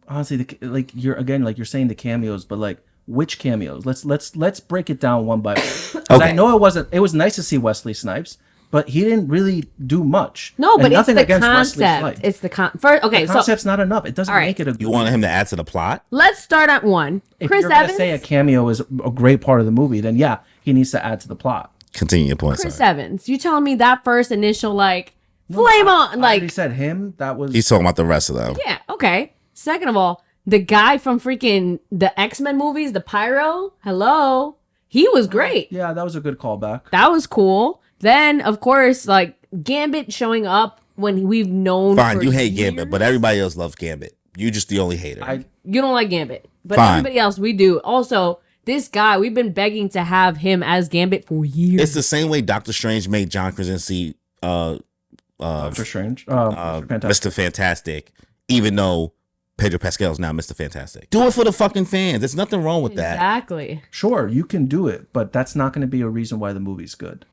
Honestly, you're saying the cameos, but like which cameos? Let's break it down one by one. Because I know it was nice to see Wesley Snipes, but he didn't really do much. No, but it's the Wesley concept. Snipes. It's the first. Okay, The concept's not enough. It doesn't all right. make it a good You wanted him to add to the plot? let's start at one. If Chris you're gonna Evans. say a cameo is a great part of the movie, then yeah, he needs to add to the plot. Continue your point. Chris Sorry. Evans. You telling me that first initial flame on I like already said him. That was He's talking about the rest of them. yeah, okay. Second of all, the guy from freaking the X-Men movies, the Pyro, hello. He was great. yeah, that was a good callback. That was cool. Then of course, Gambit showing up when we've known Fine, for you hate years. Gambit, but everybody else loves Gambit. You just the only hater. You don't like Gambit. But Fine. everybody else we do. Also, this guy, we've been begging to have him as Gambit for years. It's the same way Doctor Strange made John Krasinski Doctor Strange, Mr. Fantastic, even though Pedro Pascal is now Mr. Fantastic. Do it for the fucking fans. There's nothing wrong with that. Exactly. Sure, you can do it, but that's not going to be a reason why the movie's good.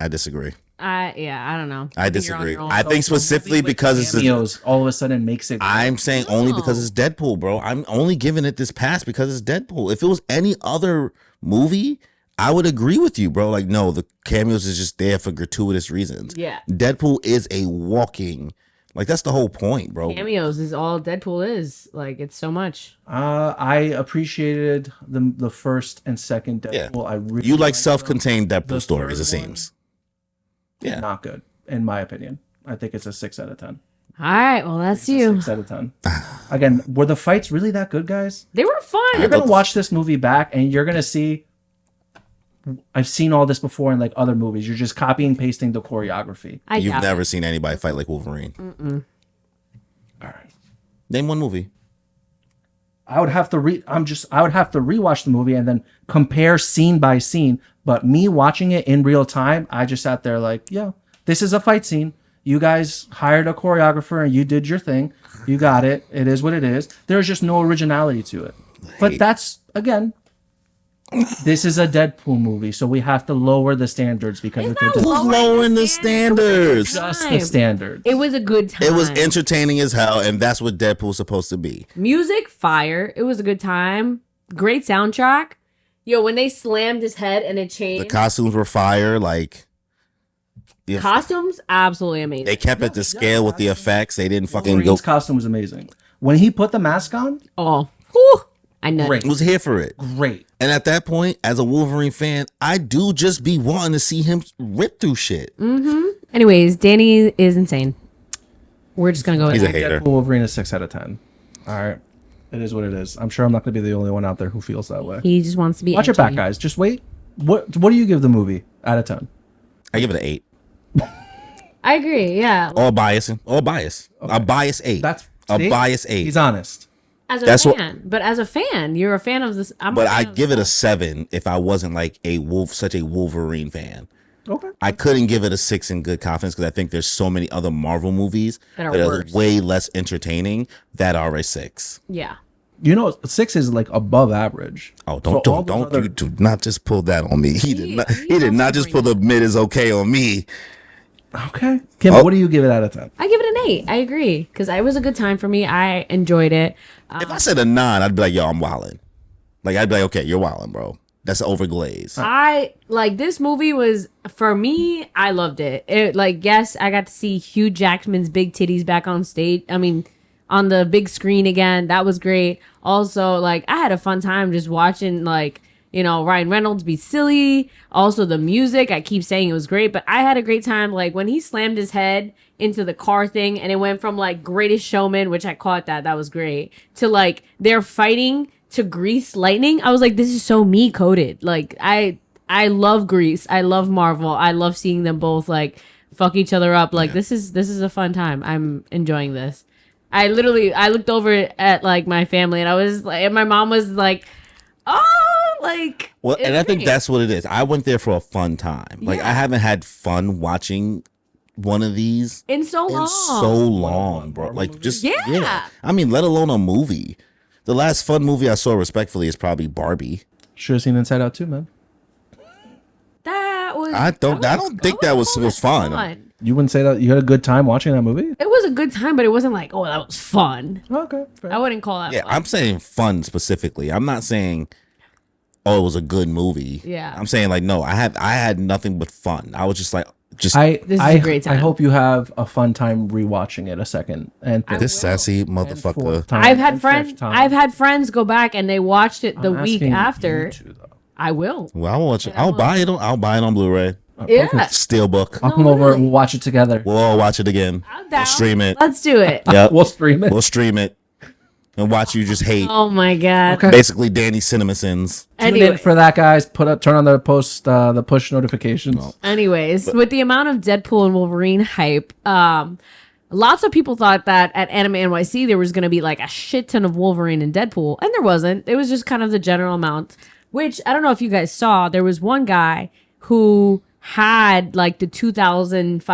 I disagree. I don't know. I think you're on disagree. your own. I think specifically because it's Cameos all of a sudden makes it. I'm saying only because it's Deadpool, bro. I'm only giving it this pass because it's Deadpool. If it was any other movie, I would agree with you, bro. Like, no, the cameos is just there for gratuitous reasons. Yeah. Deadpool is a walking, that's the whole point, bro. Cameos is all Deadpool is. It's so much. I appreciated the first and second Deadpool. Yeah. I really You like liked self-contained them. Deadpool The stories, it third one, seems. Yeah. not good in my opinion. I think it's a 6 out of 10. All right, well that's you. 6 out of 10. Again, were the fights really that good, guys? They were fun. You're gonna watch this movie back, and you're gonna see. I've seen all this before in other movies. You're just copying and pasting the choreography. You've doubt never it. seen anybody fight like Wolverine. All right. Name one movie. I would have to rewatch the movie and then compare scene by scene. But me watching it in real time, I just sat there yeah, this is a fight scene. You guys hired a choreographer and you did your thing. You got it. It is what it is. There's just no originality to it. But that's, again, this is a Deadpool movie, so we have to lower the standards because It's it's not Who's lowering the standards? just the standard. It was a good time. It was entertaining as hell, and that's what Deadpool's supposed to be. Music, fire. It was a good time. Great soundtrack. Yo, when they slammed his head and it The changed. costumes were fire. Yeah, Costumes, absolutely amazing. they kept it to scale with the effects. They didn't fucking go. Wolverine's costume was amazing. When he put the mask on, Oh, whew, I know. Great. Was here for it. great. And at that point, as a Wolverine fan, I do just be wanting to see him rip through shit. Anyways, Danny is insane. We're just gonna go with He's a that. hater. Deadpool Wolverine is 6 out of 10. All right. It is what it is. I'm sure I'm not going to be the only one out there who feels that way. He just wants to be. Watch it back, edgy. guys. Just wait. What do you give the movie out of 10? I give it an 8. I agree. Yeah. All bias. All bias. A bias 8. That's a see? bias 8. He's honest. As a That's what- fan, but as a fan, you're a fan of this. But I give it a 7 if I wasn't such a Wolverine fan. Okay. I couldn't give it a 6 in good confidence because I think there's so many other Marvel movies That are that are worse. way less entertaining that are a 6. Yeah. 6 is above average. Oh, So all those don't other- you do not just pull that on me. He did he not loves just to pull bring the mid is okay on me. Okay. Kim, Oh. what do you give it out of 10? I give it an 8. I agree because it was a good time for me. I enjoyed it. If I said a 9, I'd be like, yo, I'm wildin'. I'd be like, okay, you're wildin', bro. That's overglaze. I this movie was for me. I loved it. Yes, I got to see Hugh Jackman's big titties back on stage. I mean, on the big screen again. That was great. Also, I had a fun time just watching Ryan Reynolds be silly. Also, the music, I keep saying it was great, but I had a great time. When he slammed his head into the car thing and it went from Greatest Showman, which I caught that was great, to they're fighting to Grease Lightning. I was like, this is so me coded. I love Grease. I love Marvel. I love seeing them both fuck each other up. This is a fun time. I'm enjoying this. I looked over at my family and I was and my mom was oh, Well, and I think great. that's what it is. I went there for a fun time. I haven't had fun watching one of these in so long. in so long, bro. Yeah. I mean, let alone a movie. The last fun movie I saw, respectfully, is probably Barbie. Should have seen Inside Out too, man. That was. I don't think that was fun. You wouldn't say that you had a good time watching that movie? It was a good time, but it wasn't oh, that was fun. Okay. Fair. I wouldn't call that Yeah, fun. I'm saying fun specifically. I'm not saying oh, it was a good movie. Yeah. I'm saying like, no, I had nothing but fun. I was just like, This is a great I time. hope you have a fun time rewatching it a second and third. this sassy And motherfucker. fourth time I've had and friends. fifth time. I've had friends go back and they watched it the I'm week asking after. you two, though. I will. Well, I'll watch it. I'll buy it on Blu-ray. Yeah. Steelbook. I'll come over and we'll watch it together. We'll all watch it again. I'm down. We'll stream it. Let's do it. Yep. We'll stream it. We'll stream it and watch you just hate. Oh my god. Okay. Basically, Danny CinemaSins. Tune in for that, guys. Turn on the the push notifications. Anyways, with the amount of Deadpool and Wolverine hype, lots of people thought that at Anime NYC there was going to be like a shit ton of Wolverine and Deadpool, and there wasn't. It was just kind of the general amount, which I don't know if you guys saw. There was one guy who had like the $2,500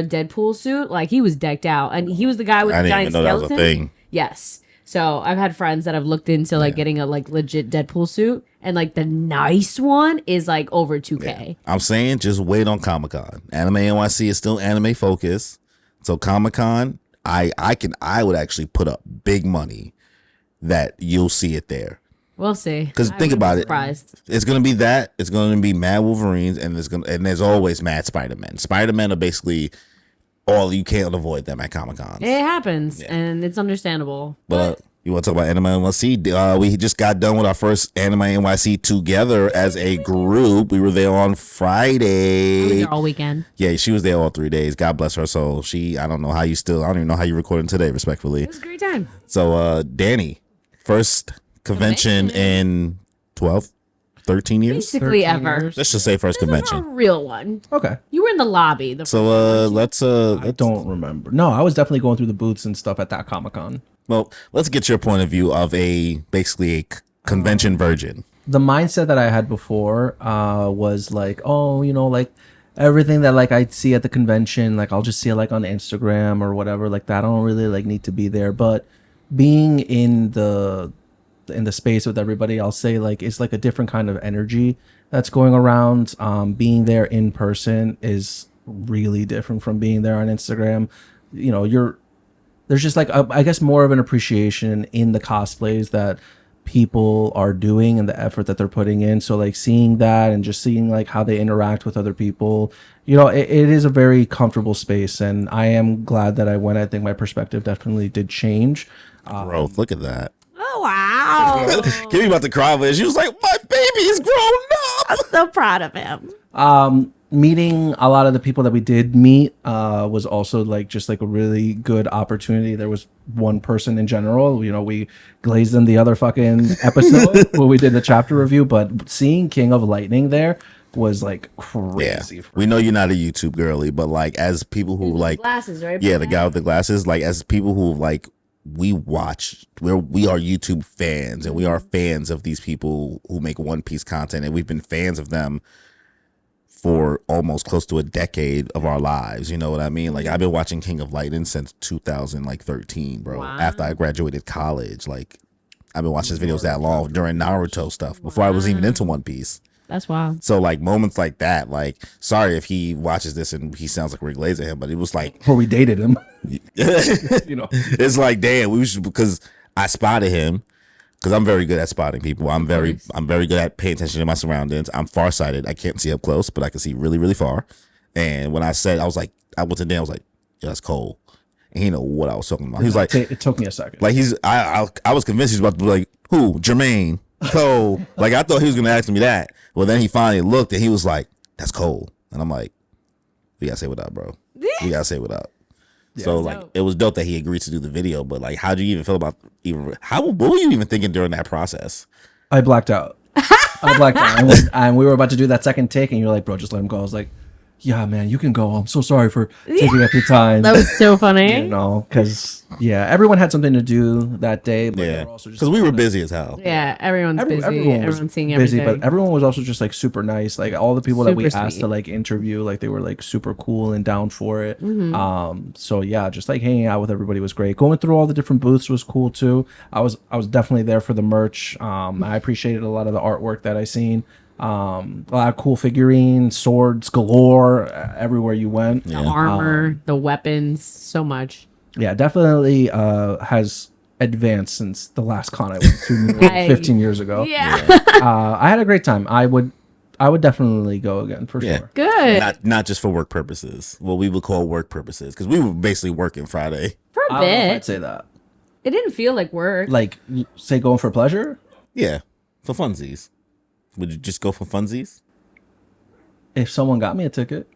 Deadpool suit. Like he was decked out, and he was the guy with I the didn't giant even know that was a skeleton. thing. Yes. So I've had friends that have looked into like getting a like legit Deadpool suit, and like the nice one is like over 2K. I'm saying just wait on Comic-Con. Anime NYC is still anime focused. So Comic-Con, I would actually put up big money that you'll see it there. We'll see. Because I think wouldn't be about it. surprised. It's gonna be that. It's gonna be Mad Wolverines, and there's always Mad Spider-Man. Spider-Man are basically all you can't avoid them at Comic-Con. It happens, and it's understandable. But you want to talk about Anime NYC? We just got done with our first Anime NYC together as a group. We were there on I was Friday. there all weekend. Yeah, she was there all 3 days. God bless her soul. I don't know how you I don't even know how you recording today, respectfully. It was a great time. So, Danny, first convention in 12, 13 years? Basically 13 ever. years. Let's just say first This is a convention. real one. Okay. You were in the lobby. So, I don't remember. No, I was definitely going through the booths and stuff at that Comic-Con. well, let's get your point of view of basically a convention virgin. The mindset that I had before was like, oh, like everything that like I see at the convention, like I'll just see it like on Instagram or whatever like that. I don't really like need to be there. But being in the space with everybody, I'll say like it's like a different kind of energy that's going around. Being there in person is really different from being there on Instagram. There's just like I guess more of an appreciation in the cosplays that people are doing and the effort that they're putting in. So like seeing that and just seeing like how they interact with other people, it is a very comfortable space, and I am glad that I went. I think my perspective definitely did change. Growth, look at that. Oh, wow. Kimmy about to cry, but she was like, my baby's grown up. I'm so proud of him. Meeting a lot of the people that we did meet was also like just like a really good opportunity. There was one person in general, we glazed in the other fucking episode when we did the chapter review, but seeing King of Lightning there was like crazy. Yeah, we know you're not a YouTube girly, but like as people who like Glasses, right? yeah, the guy with the glasses, like as people who like we are YouTube fans, and we are fans of these people who make One Piece content, and we've been fans of them for almost close to a decade of our lives. You know what I mean? Like I've been watching King of Lightning since 2013, bro. Wow. After I graduated college, like I've been watching his videos that long during Naruto stuff before I was even into One Piece. That's wild. So like moments like that, like sorry if he watches this and he sounds like we're glazing him, but it was like Before we dated him, it's like damn, we should, because I spotted him. Because I'm very good at spotting people. I'm very good at paying attention to my surroundings. I'm farsighted. I can't see up close, but I can see really, really far. And when I went to Dan, I was like, yeah, that's cold. And he didn't know what I was talking about. He was like, it took me a second. like I was convinced he was about to be like, who? Jermaine. Cole. Like I thought he was gonna ask me that. Well, then he finally looked and he was like, that's Cole. And I'm like, we gotta say what up, bro. We gotta say what up. So like it was dope that he agreed to do the video, but like how do you even feel about what were you even thinking during that process? I blacked out. And we were about to do that second take, and you're like, bro, just let him go. I was like, yeah, man, you can go. I'm so sorry for taking up your time. That was so funny. Because everyone had something to do that day. But Yeah, because we were busy as hell. Yeah, everyone's busy. Everyone's seeing busy, everything. but everyone was also just like super nice. Like all the people that we Super asked sweet. to like interview, like they were like super cool and down for it. Mm-hmm. So yeah, just like hanging out with everybody was great. Going through all the different booths was cool too. I was definitely there for the merch. I appreciated a lot of the artwork that I seen. A lot of cool figurines, swords galore everywhere you went. the armor, the weapons, so much. Yeah, definitely has advanced since the last con I went to 15 years ago. Yeah. I had a great time. I would definitely go again for Yeah. sure. Good. Not just for work purposes. What we would call work purposes, because we were basically working Friday. For a I don't know if I'd bit. say that. It didn't feel like work. Like, say going for pleasure? Yeah, for funsies. Would you just go for funsies? If someone got me a ticket.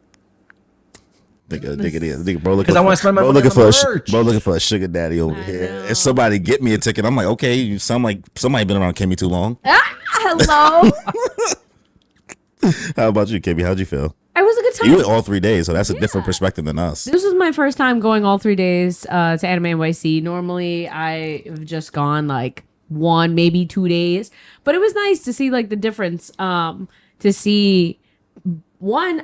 Nigga, bro, Because I want to spend my bro money looking on for merch. bro looking for a sugar daddy over here. know. If somebody get me a ticket, I'm like, okay, you sound like somebody been around Kimmy too long. Hello. How about you, Kimmy? How'd you feel? It was a good time. You went all 3 days, so that's a different perspective than us. This was my first time going all 3 days to Anime NYC. Normally, I've just gone like 1, maybe 2 days. But it was nice to see like the difference. To see one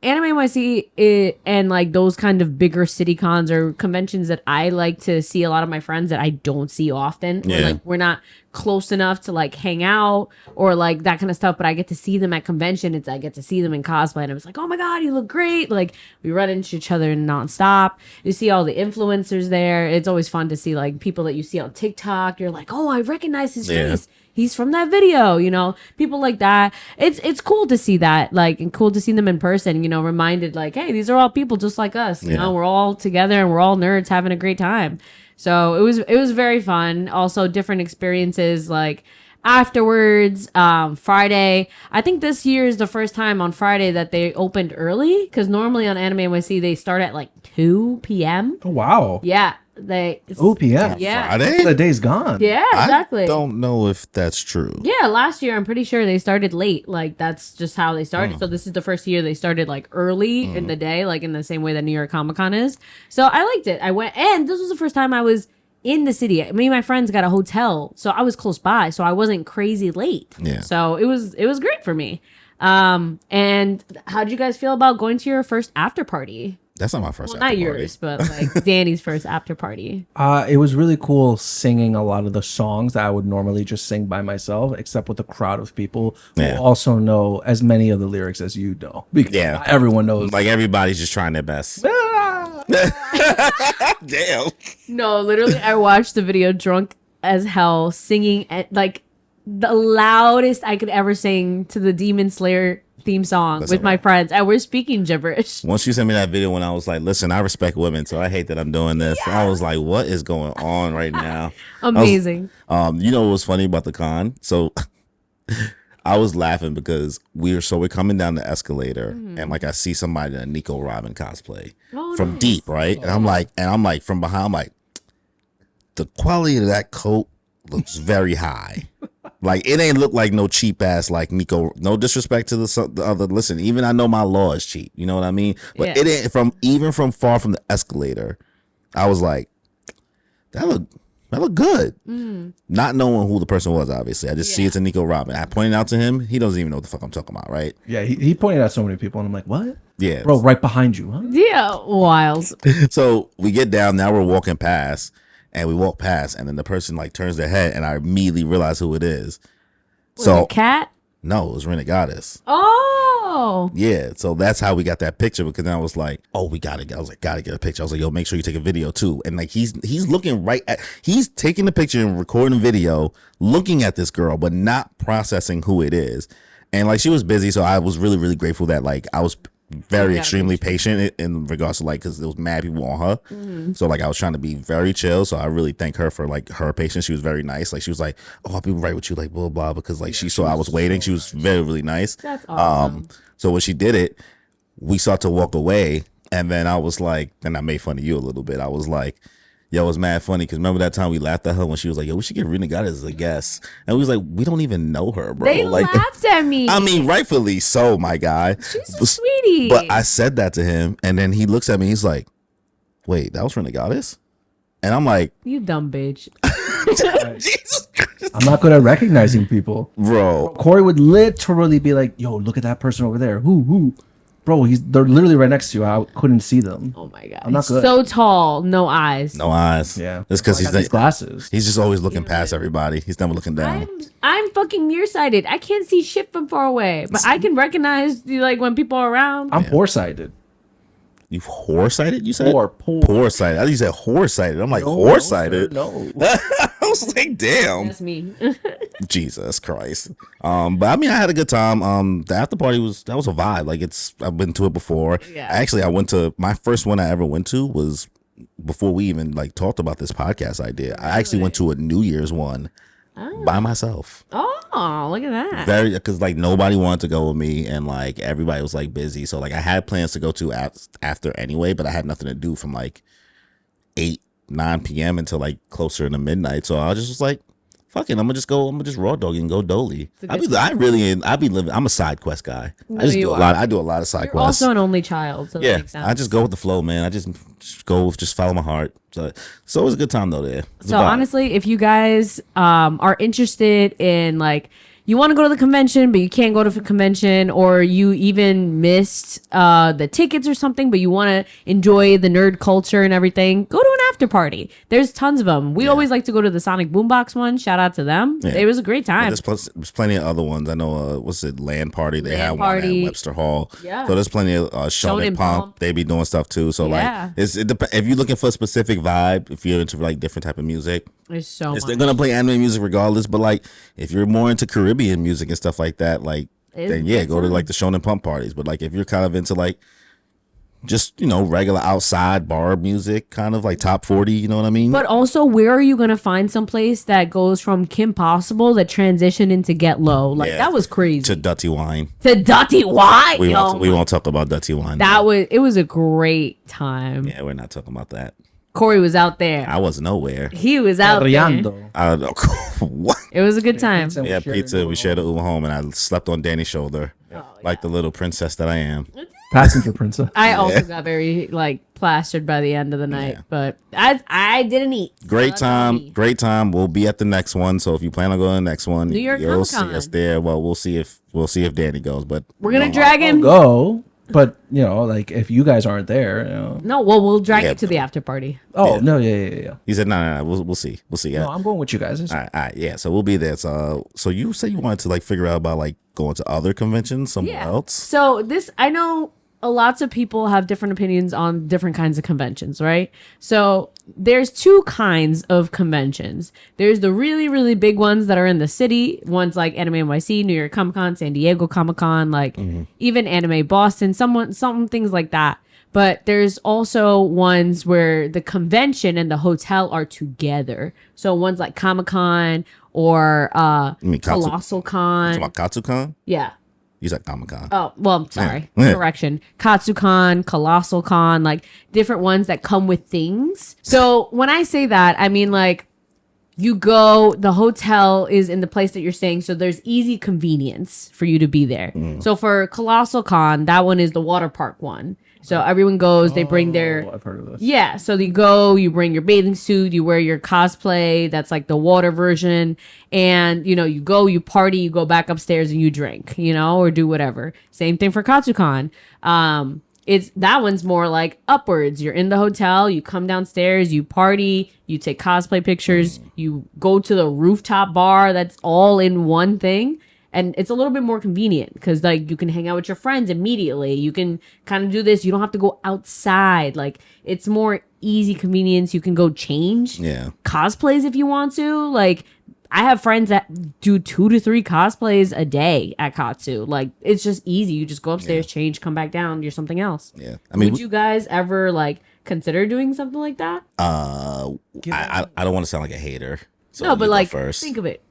Anime NYC and like those kind of bigger city cons or conventions that I like to see a lot of my friends that I don't see often. Yeah. Like we're not close enough to like hang out or like that kind of stuff, but I get to see them at convention. I get to see them in cosplay and I was like, oh my God, you look great. Like we run into each other nonstop. You see all the influencers there. It's always fun to see like people that you see on TikTok. You're like, oh, I recognize his face. He's from that video, you know, people like that. It's cool to see that, like, and cool to see them in person, you know, reminded like, hey, these are all people just like us, you know, we're all together and we're all nerds having a great time. So it was very fun. Also different experiences like afterwards, Friday. I think this year is the first time on Friday that they opened early because normally on Anime NYC they start at like 2 p.m. Oh, wow. Yeah. 2 p.m. Yeah. Friday? The day's gone. Yeah, exactly. I don't know if that's true. Yeah, last year I'm pretty sure they started late. Like that's just how they started. So this is the first year they started like early in the day, like in the same way that New York Comic Con is. So I liked it. I went, and this was the first time I was in the city. Me and my friends got a hotel, so I was close by, so I wasn't crazy late. Yeah. So it was great for me. And how did you guys feel about going to your first after party? That's not my first. Well, not after party. yours, but like Danny's first after party. It was really cool singing a lot of the songs that I would normally just sing by myself, except with a crowd of people Yeah. who also know as many of the lyrics as you know. Because Yeah. everyone knows. Like everybody's just trying their best. Damn. No, literally, I watched the video drunk as hell, singing at like the loudest I could ever sing to the Demon Slayer theme song with my friends, and we're speaking gibberish. Once you sent me that video when I was like, listen, I respect women, so I hate that I'm doing this. I was like, what is going on right now? Amazing. You know what was funny about the con? So I was laughing because we're coming down the escalator and like I see somebody in a Nico Robin cosplay from nice. deep, right? And I'm like from behind, I'm like, the quality of that coat looks very high. Like it ain't look like no cheap ass like Nico. No disrespect to the other. Listen, even I know my law is cheap. You know what I mean? But it ain't from far from the escalator. I was like, that look good. Not knowing who the person was, obviously. I just see it's a Nico Robin. I pointed out to him. He doesn't even know what the fuck I'm talking about, right? Yeah, he pointed out so many people, and I'm like, what? Yeah, Bro, right behind you, huh? Yeah, wild. So we get down. Now we're walking past. And we walk past, and then the person like turns their head, and I immediately realize who it is. Was it Cat? No, it was Renegadas. Oh, Yeah, so that's how we got that picture because then I was like, oh, gotta get a picture. I was like, yo, make sure you take a video too. And like he's looking he's taking the picture and recording video, looking at this girl, but not processing who it is. And like she was busy, so I was really, really grateful that like I was very extremely patient in regards to like because there was mad people on her. So like I was trying to be very chill. So I really thank her for like her patience. She was very nice. Like she was like, oh, I'll be right with you, like blah blah, because like she saw I was waiting. She was very, really nice. that's awesome. So when she did it, we started to walk away, and then I was like, then I made fun of you a little bit. I was like, yo, it was mad funny because remember that time we laughed at her when she was like, yo, we should get Renegade as a guest, and we was like, we don't even know her, bro. They like, laughed at me. I mean, rightfully so, my guy. She's a sweetie. But I said that to him, and then he looks at me. He's like, "Wait, that was Renegades?" And I'm like, You dumb bitch. "Jesus, I'm not good at recognizing people. bro." Corey would literally be like, yo, look at that person over there. Who? Bro, they're literally right next to you. I couldn't see them. Oh my god. I'm not He's good. so tall, no eyes. No eyes. Yeah. That's because I got these glasses. he's just always looking past everybody. He's never looking down. I'm fucking nearsighted. I can't see shit from far away, but I can recognize like when people are around. I'm foresighted. You whore-sighted, you said? Poor. Poor-sighted. I thought you said whore-sighted. I'm like, No, whore-sighted? No. I was like, damn. That's me. Jesus Christ. But I mean, I had a good time. The after party was a vibe. Like I've been to it before. Yeah. Actually, I went to my first one I ever went to was before we even like talked about this podcast idea. I actually went to a New Year's one by myself. Oh, look at that. Very, because like nobody wanted to go with me, and like everybody was like busy. So like I had plans to go to after anyway, but I had nothing to do from like 8-9 p.m. until like closer to midnight. So I just was like, fuck it, I'm gonna just raw dog and go dolly. I be living. I'm a side quest guy. No, I just you do a are. lot. I do a lot of side You're quests. also an only child, so that Yeah, makes sense. I just go with the flow, man. I just follow my heart. So it was a good time though there. It was So a vibe. honestly, if you guys are interested in like you want to go to the convention but you can't go to the convention, or you even missed the tickets or something, but you want to enjoy the nerd culture and everything, go to an after party. There's tons of them. We always like to go to the Sonic Boombox one. Shout out to them. Yeah. It was a great time. There's plenty of other ones. I know. What's it? Land Party. They Land had Party. one at Webster Hall. Yeah. So there's plenty of Shonen Shonen Pump. Pump. They be doing stuff too. So Yeah. like, if you're looking for a specific vibe, if you're into like different type of music, There's so much. they're gonna play anime music regardless. But like, if you're more into Caribbean music and stuff like that, like, then yeah, go to like the Shonen Pump parties. But like, if you're kind of into like just regular outside bar music, kind of like top 40, you know what I mean? But also, where are you gonna find some place that goes from Kim Possible that transitioned into Get Low? Like Yeah. that was crazy. To Dirty Wine. To Dottie White. We won't talk about Dirty Wine. It was a great time. Yeah, we're not talking about that. Corey was out there. I was nowhere. He was out there. Riando. I don't know. What? It was a good time. Pizza. Yeah, shared pizza. an We shared an Uber home, and I slept on Danny's shoulder, like the little princess that I am. Passenger princess. I also got very like plastered by the end of the night, but I didn't eat. Great So that's me. time. Great time. We'll be at the next one. So if you plan on going to the next one, New York you'll see Comic-Con. us there. Well, we'll see if Danny goes, but We're gonna drag him. Go, but like if you guys aren't there, No, well, we'll drag Yeah. you to the after party. Oh Yeah. no, yeah. He said, no. We'll see. We'll see. Yeah. No, I'm going with you guys. All right, yeah. So we'll be there. So you say you wanted to like figure out about like going to other conventions somewhere else? So I know lots of people have different opinions on different kinds of conventions, right? So there's two kinds of conventions. There's the really, really big ones that are in the city, ones like Anime NYC, New York Comic Con, San Diego Comic Con, like even Anime Boston, some things like that. But there's also ones where the convention and the hotel are together. So ones like Comic Con or mean Katsu- Colossal Con. About KatsuCon? Yeah. You said Comic-Con. Oh, well, sorry. Yeah. Correction. Katsucon, Colossal Con, like different ones that come with things. So when I say that, I mean like you go, the hotel is in the place that you're staying, so there's easy convenience for you to be there. So for Colossal Con, that one is the water park one. So everyone goes, they bring their I've heard of this. yeah, so you go, you bring your bathing suit, you wear your cosplay, that's like the water version, and you go, you party, you go back upstairs and you drink, or do whatever. Same thing for Katsucon. It's that one's more like upwards. You're in the hotel, you come downstairs, you party, you take cosplay pictures, you go to the rooftop bar, that's all in one thing. And it's a little bit more convenient because like you can hang out with your friends immediately. You can kind of do this. You don't have to go outside. Like it's more easy convenience. You can go change cosplays if you want to. Like I have friends that do 2 to 3 cosplays a day at Katsu. Like it's just easy. You just go upstairs, change, come back down, you're something else. Yeah. I mean, would you guys ever like consider doing something like that? I don't want to sound like a hater. So No, you but go like first. think of it.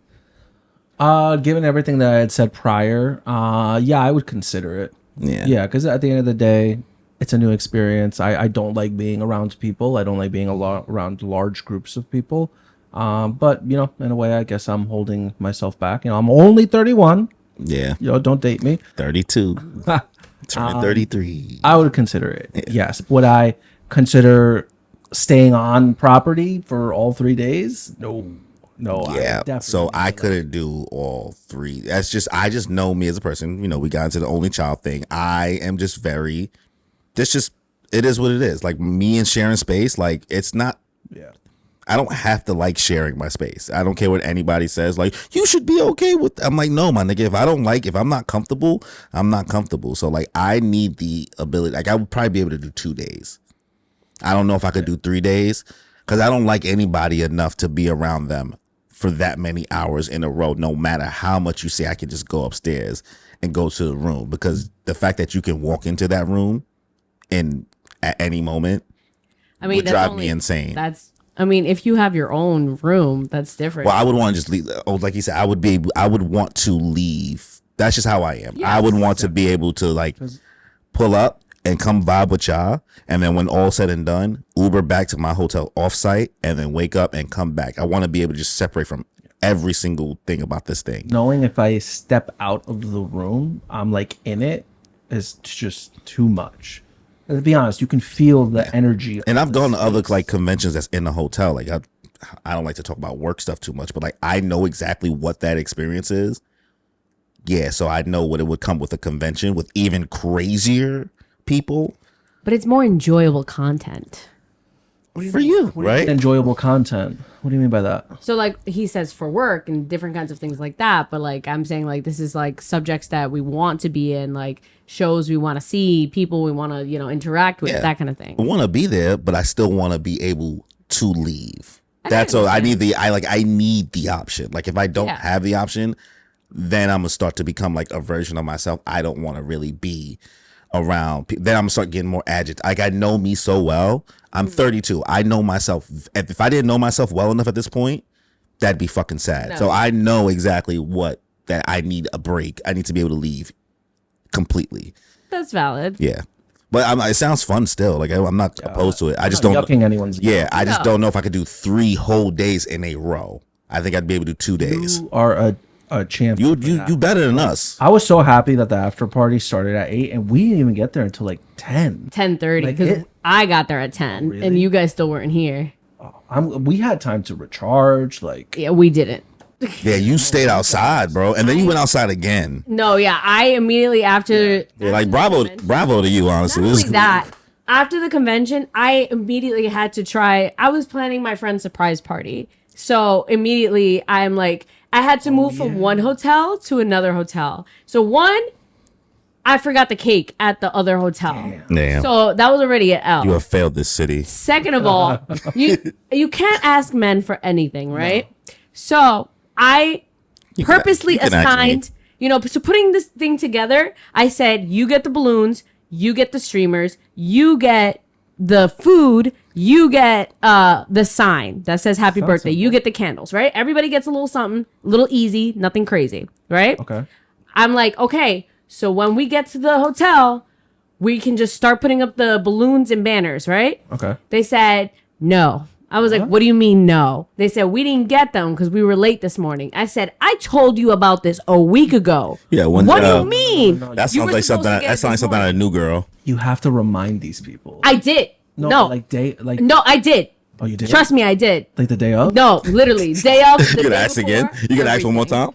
Given everything that I had said prior, yeah, I would consider it. Yeah. Yeah, because at the end of the day, it's a new experience. I don't like being around people. I don't like being around large groups of people. But in a way, I guess I'm holding myself back. I'm only 31. Yeah. Don't date me. 32. Turning 33. I would consider it. Yes. Would I consider staying on property for all 3 days? No. Yeah, so I couldn't do all 3. I just know me as a person. We got into the only child thing. I am just very, it is what it is. Like me and sharing space, like it's not. Yeah. I don't have to like sharing my space. I don't care what anybody says. Like, you should be okay with. I'm like, no, my nigga. If I'm not comfortable, I'm not comfortable. So like, I need the ability. Like, I would probably be able to do 2 days. I don't know if I could do 3 days because I don't like anybody enough to be around them for that many hours in a row. No matter how much you say, I can just go upstairs and go to the room, because the fact that you can walk into that room and at any moment, would drive me insane. I mean, if you have your own room, that's different. Well, I would want to just leave. Oh, like you said, I would want to leave. That's just how I am. Yes. I would want to be able to like pull up and come vibe with y'all, and then when all said and done, Uber back to my hotel offsite, and then wake up and come back. I want to be able to just separate from every single thing about this thing. Knowing if I step out of the room, I'm like in it, is just too much. And to be honest, you can feel the energy. And I've gone to other like conventions that's in the hotel. Like I don't like to talk about work stuff too much, but like I know exactly what that experience is. Yeah, so I know what it would come with a convention with even crazier people. But it's more enjoyable content. For you, right? Enjoyable content. What do you mean by that? So like he says for work and different kinds of things like that, but like I'm saying like this is like subjects that we want to be in, like shows we want to see, people we want to, you know, interact with, that kind of thing. I want to be there, but I still want to be able to leave. That's all. I need the option. Like if I don't have the option, then I'm gonna start to become like a version of myself I don't want to really be around. Then I'm gonna start getting more agitated. Like I know me so well. I'm 32. I know myself. If I didn't know myself well enough at this point, that'd be fucking sad. No. So I know exactly that I need a break. I need to be able to leave completely. That's valid. Yeah. But it sounds fun still. Like I'm not opposed to it. I just don't yucking anyone's. Yeah, I just don't know if I could do 3 whole days in a row. I think I'd be able to do 2 days. You are a champion. You better than us. I was so happy that the after party started at 8 and we didn't even get there until like 10. 10:30 because I got there at 10 and you guys still weren't here. We had time to recharge. Like yeah, we didn't. Yeah, you stayed outside, bro, and then you went outside again. No, yeah, I immediately after. Yeah, like bravo to you, honestly. Not only that, after the convention, I immediately had to try. I was planning my friend's surprise party, so immediately I'm like, I had to move from one hotel to another hotel. So one, I forgot the cake at the other hotel. Damn. So that was already an L. You have failed this city. Second of all, you can't ask men for anything, right? No. So I purposely assigned, so putting this thing together, I said, you get the balloons, you get the streamers, you get the food, you get the sign that says happy birthday, you get the candles, right? Everybody gets a little something, a little easy, nothing crazy, right? Okay. I'm like, okay, so when we get to the hotel, we can just start putting up the balloons and banners, right? Okay. They said, no. I was like, what do you mean no? They said, we didn't get them because we were late this morning. I said, I told you about this a week ago. Yeah. What do you mean? That sounds like something out of New Girl. You have to remind these people. I did. No. No, I did. Oh, you did? Trust me, I did. Like the day of? No, literally. Day of. You could ask again? You could ask one more time?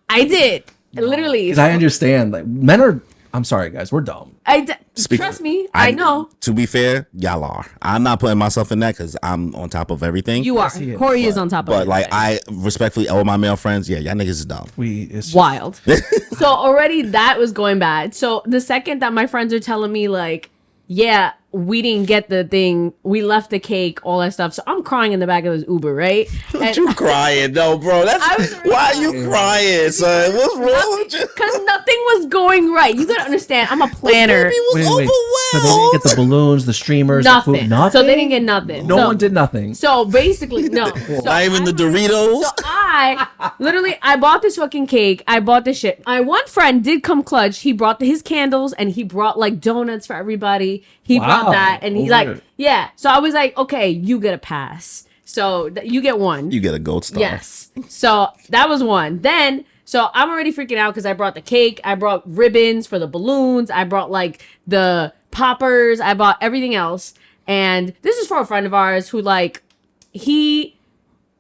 I did. Literally. Because I understand. Like men are... I'm sorry, guys. We're dumb. Trust me. I know. To be fair, y'all are. I'm not putting myself in that because I'm on top of everything. You are. Corey is on top of everything. But like, I respectfully, all my male friends, y'all niggas is dumb. It's wild. So already that was going bad. So the second that my friends are telling me like, yeah, we didn't get the thing, we left the cake, all that stuff. So I'm crying in the back of this Uber, right? And you crying though, bro? Why are you crying, son? What's wrong with you? Because nothing was going right. You gotta understand, I'm a planner. Wait. So they didn't get the balloons, the streamers, nothing. The food, nothing. So they didn't get nothing. No one did nothing. So basically, no. So not even the Doritos. So I bought this fucking cake. I bought this shit. My one friend did come clutch. He brought his candles and he brought like donuts for everybody. He brought that and he's like, yeah. So I was like, okay, you get a pass. So you get one. You get a gold star. Yes. So that was one. Then, so I'm already freaking out because I brought the cake. I brought ribbons for the balloons. I brought like the poppers. I bought everything else. And this is for a friend of ours who like, we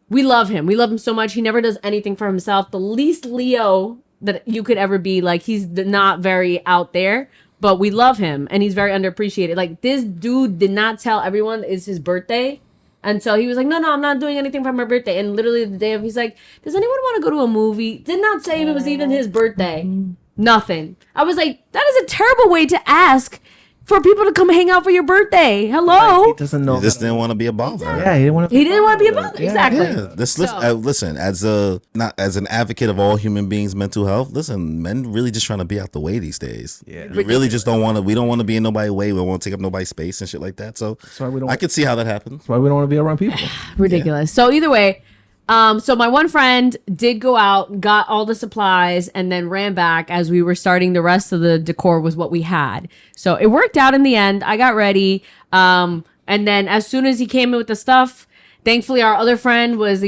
love him. We love him so much. He never does anything for himself. The least Leo that you could ever be. Like, he's not very out there. But we love him, and he's very underappreciated. Like, this dude did not tell everyone it's his birthday And so he was like, no, I'm not doing anything for my birthday. And literally the day of, he's like, does anyone want to go to a movie? Did not say if it was even his birthday. Nothing. I was like, that is a terrible way to ask for people to come hang out for your birthday. Hello. He doesn't know. He just didn't want to be a bother. Yeah, he didn't want to. He didn't want to be a bother. Exactly. Yeah, listen, as an advocate of all human beings' mental health, listen, men really just trying to be out the way these days. Yeah. We really just don't want to. We don't want to be in nobody's way. We don't want to take up nobody's space and shit like that. So That's why we don't. I could see how that happens. That's why we don't want to be around people. Ridiculous. So either way, so my one friend did go out, got all the supplies, and then ran back as we were starting. The rest of the decor was what we had. So it worked out in the end. I got ready. And then as soon as he came in with the stuff, thankfully our other friend was,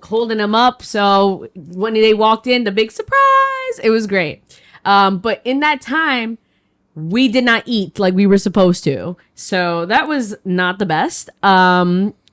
holding him up. So when they walked in, the big surprise, it was great. But in that time, we did not eat like we were supposed to. So that was not the best.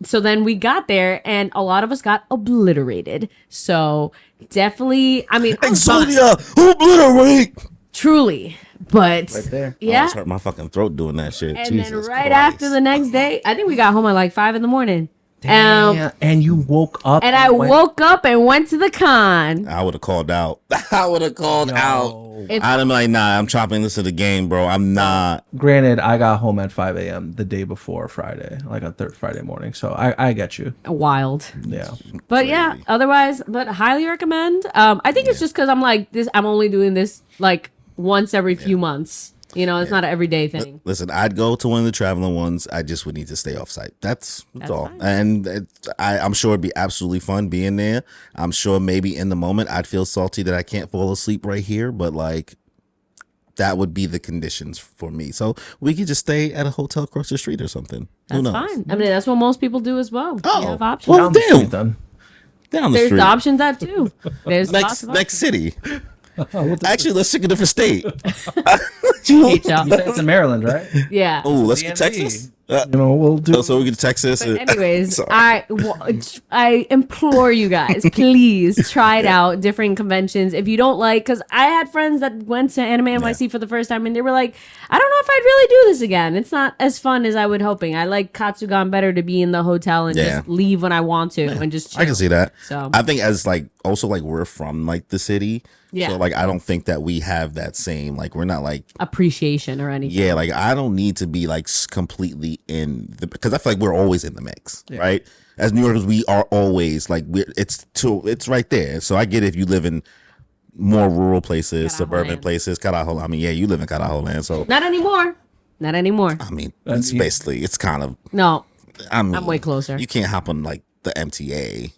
So then we got there and a lot of us got obliterated. So definitely, I mean, Exodia, obliterate. truly, but Right there. I yeah. almost hurt my fucking throat doing that shit. And Jesus then right Christ. after the next day, I think we got home at like 5 a.m. Damn. And you woke up. And I went- woke up and went to the con. I would have called out. I would have called out. If- I'd have been like, nah, I'm chopping this to the game, bro. I'm not. Granted, I got home at 5 a.m. the day before Friday, like a third Friday morning. So I get you. Wild. Yeah. But yeah, otherwise, but highly recommend. I think it's just because I'm like this. I'm only doing this like once every few months. It's not an everyday thing. Listen, I'd go to one of the traveling ones. I just would need to stay off site. That's all. fine. And I'm sure it'd be absolutely fun being there. I'm sure maybe in the moment I'd feel salty that I can't fall asleep right here, but like that would be the conditions for me. So we could just stay at a hotel across the street or something. Who That's knows? fine. I mean, that's what most people do as well. Oh, You have options. well, Down the damn. street, then. Down the There's street. the options that too. There's Next city. Actually, let's take a different state. Each up. You said it's in Maryland, right? Yeah. Oh, let's DMV. get Texas. We'll do. So we get to Texas. But anyways, Sorry. I implore you guys, please try it out. Different conventions. If you don't like, because I had friends that went to Anime NYC for the first time, and they were like, I don't know if I'd really do this again. It's not as fun as I would hoping. I like Katsugan better to be in the hotel and Yeah. just leave when I want to and just chill. I can see that. So- I think as like also like we're from like the city. Yeah. So like I don't think that we have that same like we're not like appreciation or anything. yeah like I don't need to be like completely in the because I feel like we're always in the mix, right? As New Yorkers, we are always like it's right there. So I get if you live in more rural places, Carajo suburban land. places, Carajo. I mean, yeah, you live in Carajo land, so Not anymore. Not anymore. I mean, it's basically it's kind of. No. I mean, I'm way closer. You can't hop on like the MTA.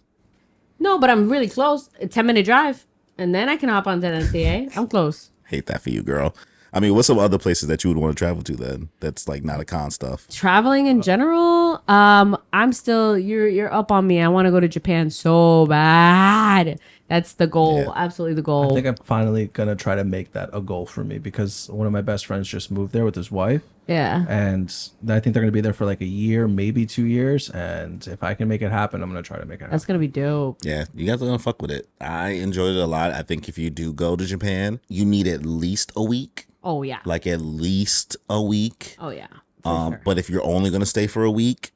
No, but I'm really close. A 10-minute drive. And then I can hop onto the MTA. I'm close. Hate that for you, girl. I mean, what's some other places that you would want to travel to then? That's like not a con stuff. Traveling in general, I'm still you're up on me. I want to go to Japan so bad. That's the goal. Yeah. Absolutely the I goal. think I'm finally gonna try to make that a goal for me because one of my best friends just moved there with his wife, Yeah. and I think they're gonna be there for like a year, maybe 2 years. And if I can make it happen, I'm gonna try to make it happen. That's gonna be dope. Yeah, you guys are gonna fuck with it. I enjoyed it a lot. I think if you do go to Japan, you need at least a week. Oh yeah. Like at least a week. Oh yeah. For sure. But if you're only gonna stay for a week,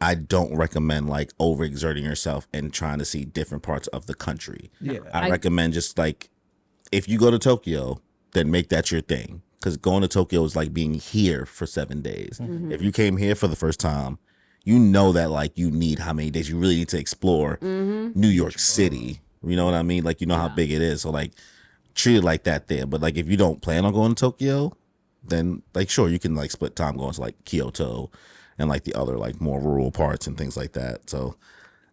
I don't recommend like overexerting yourself and trying to see different parts of the country. Yeah. I recommend just like if you go to Tokyo, then make that your thing. Because going to Tokyo is like being here for 7 days. If you came here for the first time, you know that like you need how many days you really need to explore New York City. You know what I mean? Like you know how big it is. So like treat it like that there. But like if you don't plan on going to Tokyo, then like sure you can like split time going to like Kyoto and like the other like more rural parts and things like that. So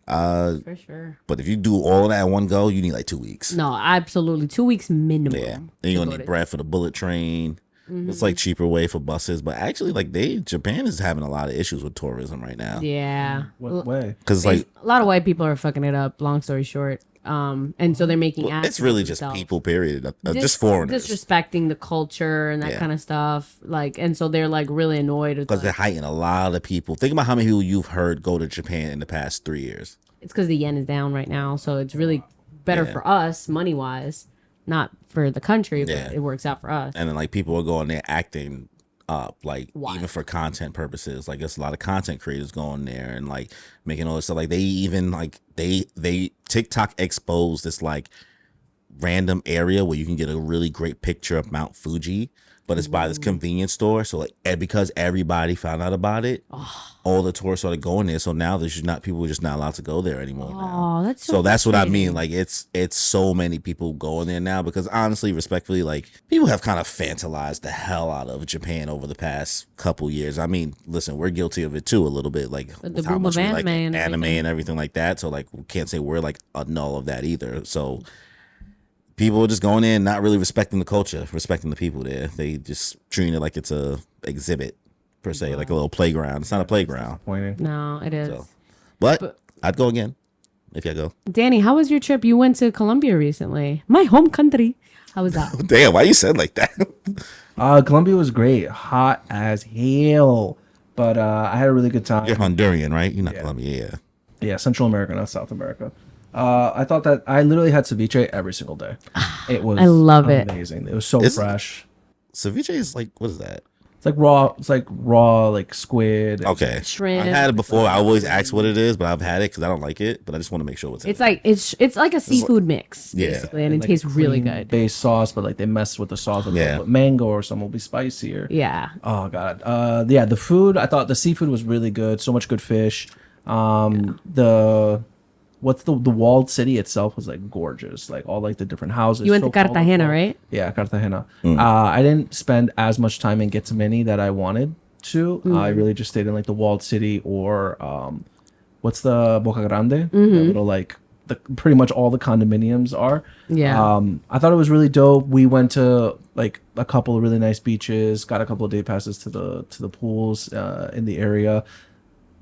For sure. but if you do all that in one go, you need like 2 weeks. No, absolutely. 2 weeks minimum. Yeah. Then you're gonna need bread for the bullet train. It's like cheaper way for buses. But actually like Japan is having a lot of issues with tourism right now. Yeah. What way? Because like A lot of white people are fucking it up, long story short. And so they're making acts it's really of just themselves. people, period. Just foreigners. Disrespecting the culture and that Yeah. kind of stuff. Like, and so they're like really annoyed with Because they're heightened a lot of people. Think about how many people you've heard go to Japan in the past 3 years. it's because the yen is down right now, so it's really better Yeah. for us money wise, not for the country, but Yeah. it works out for us. And then like people are going there acting up, like even for content purposes. Like there's a lot of content creators going there and like making all this stuff. Like they even like they TikTok exposed this like random area where you can get a really great picture of Mount Fuji, but it's by this convenience store. So like, and because everybody found out about it, all the tourists started going there. So now there's just not, people are just not allowed to go there anymore now. That's so that's what I mean. Like it's so many people going there now because honestly, respectfully, like people have kind of fantasized the hell out of Japan over the past couple years. I mean, listen, we're guilty of it too a little bit, like with how much we like anime and everything like that. So like we can't say we're like a null of that either. So people are just going in, not really respecting the culture, respecting the people there. They just treating it like it's a exhibit per se, like a little playground. It's not a playground. No, it is. So, but I'd go again if I go. Danny, how was your trip? You went to Colombia recently, my home country. How was that? Damn, why you said like that? Colombia was great, hot as hell, but I had a really good time. You're Honduran, right? You're not Colombian. Yeah, Central America, not South America. I thought that I literally had ceviche every single day. It was I love it. Amazing. It was so fresh. Ceviche is like, what is that? It's like raw. It's like raw, like squid. Okay, shrimp. I've had it before. I always ask what it is, but I've had it because I don't like it. But I just want to make sure what's in It's like it's like a seafood mix, Yeah. basically, and it like tastes really cream good. Based sauce, but like they mess with the sauce with Yeah. with mango, or some will be spicier. Yeah. Oh god. Yeah, the food. I thought the seafood was really good. So much good fish. The walled city itself was like gorgeous. Like all like the different houses. You went to so Cartagena, colorful. right? Yeah, Cartagena. I didn't spend as much time in Getsemani that I wanted to. I really just stayed in like the walled city or what's the Boca Grande? The little like pretty much all the condominiums are. Yeah. I thought it was really dope. We went to like a couple of really nice beaches, got a couple of day passes to the pools in the area.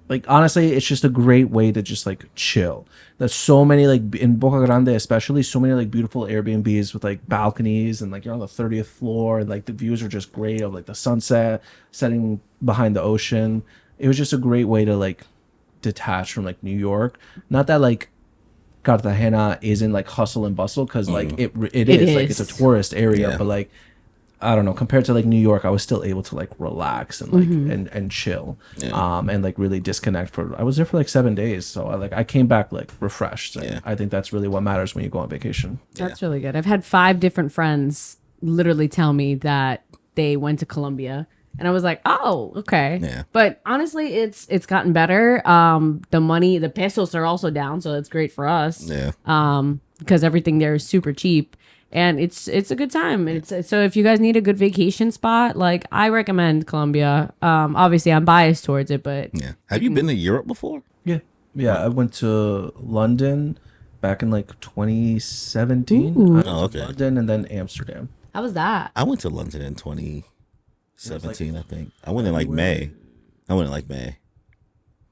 Like honestly, it's just a great way to just like chill. There's so many like in Boca Grande, especially so many like beautiful Airbnbs with like balconies and like you're on the 30th floor and like the views are just great of like the sunset setting behind the ocean. It was just a great way to like detach from like New York. Not that like Cartagena isn't like hustle and bustle because like it is like it's a tourist area, but like I don't know, compared to like New York, I was still able to like relax and like and chill, and like really disconnect I was there for like 7 days, so I came back like refreshed. And I think that's really what matters when you go on vacation. That's really good. I've had 5 different friends literally tell me that they went to Colombia, and I was like, oh, okay. Yeah. But honestly, it's gotten better. The pesos are also down, so that's great for us. Yeah. Because everything there is super cheap. And it's a good time. So if you guys need a good vacation spot, like I recommend Colombia. Obviously I'm biased towards it, but Yeah. Have you been to Europe before? Yeah. I went to London back in like 2017. I went to okay. London and then Amsterdam. how was that? I went to London in 2017, I think. I went in like May.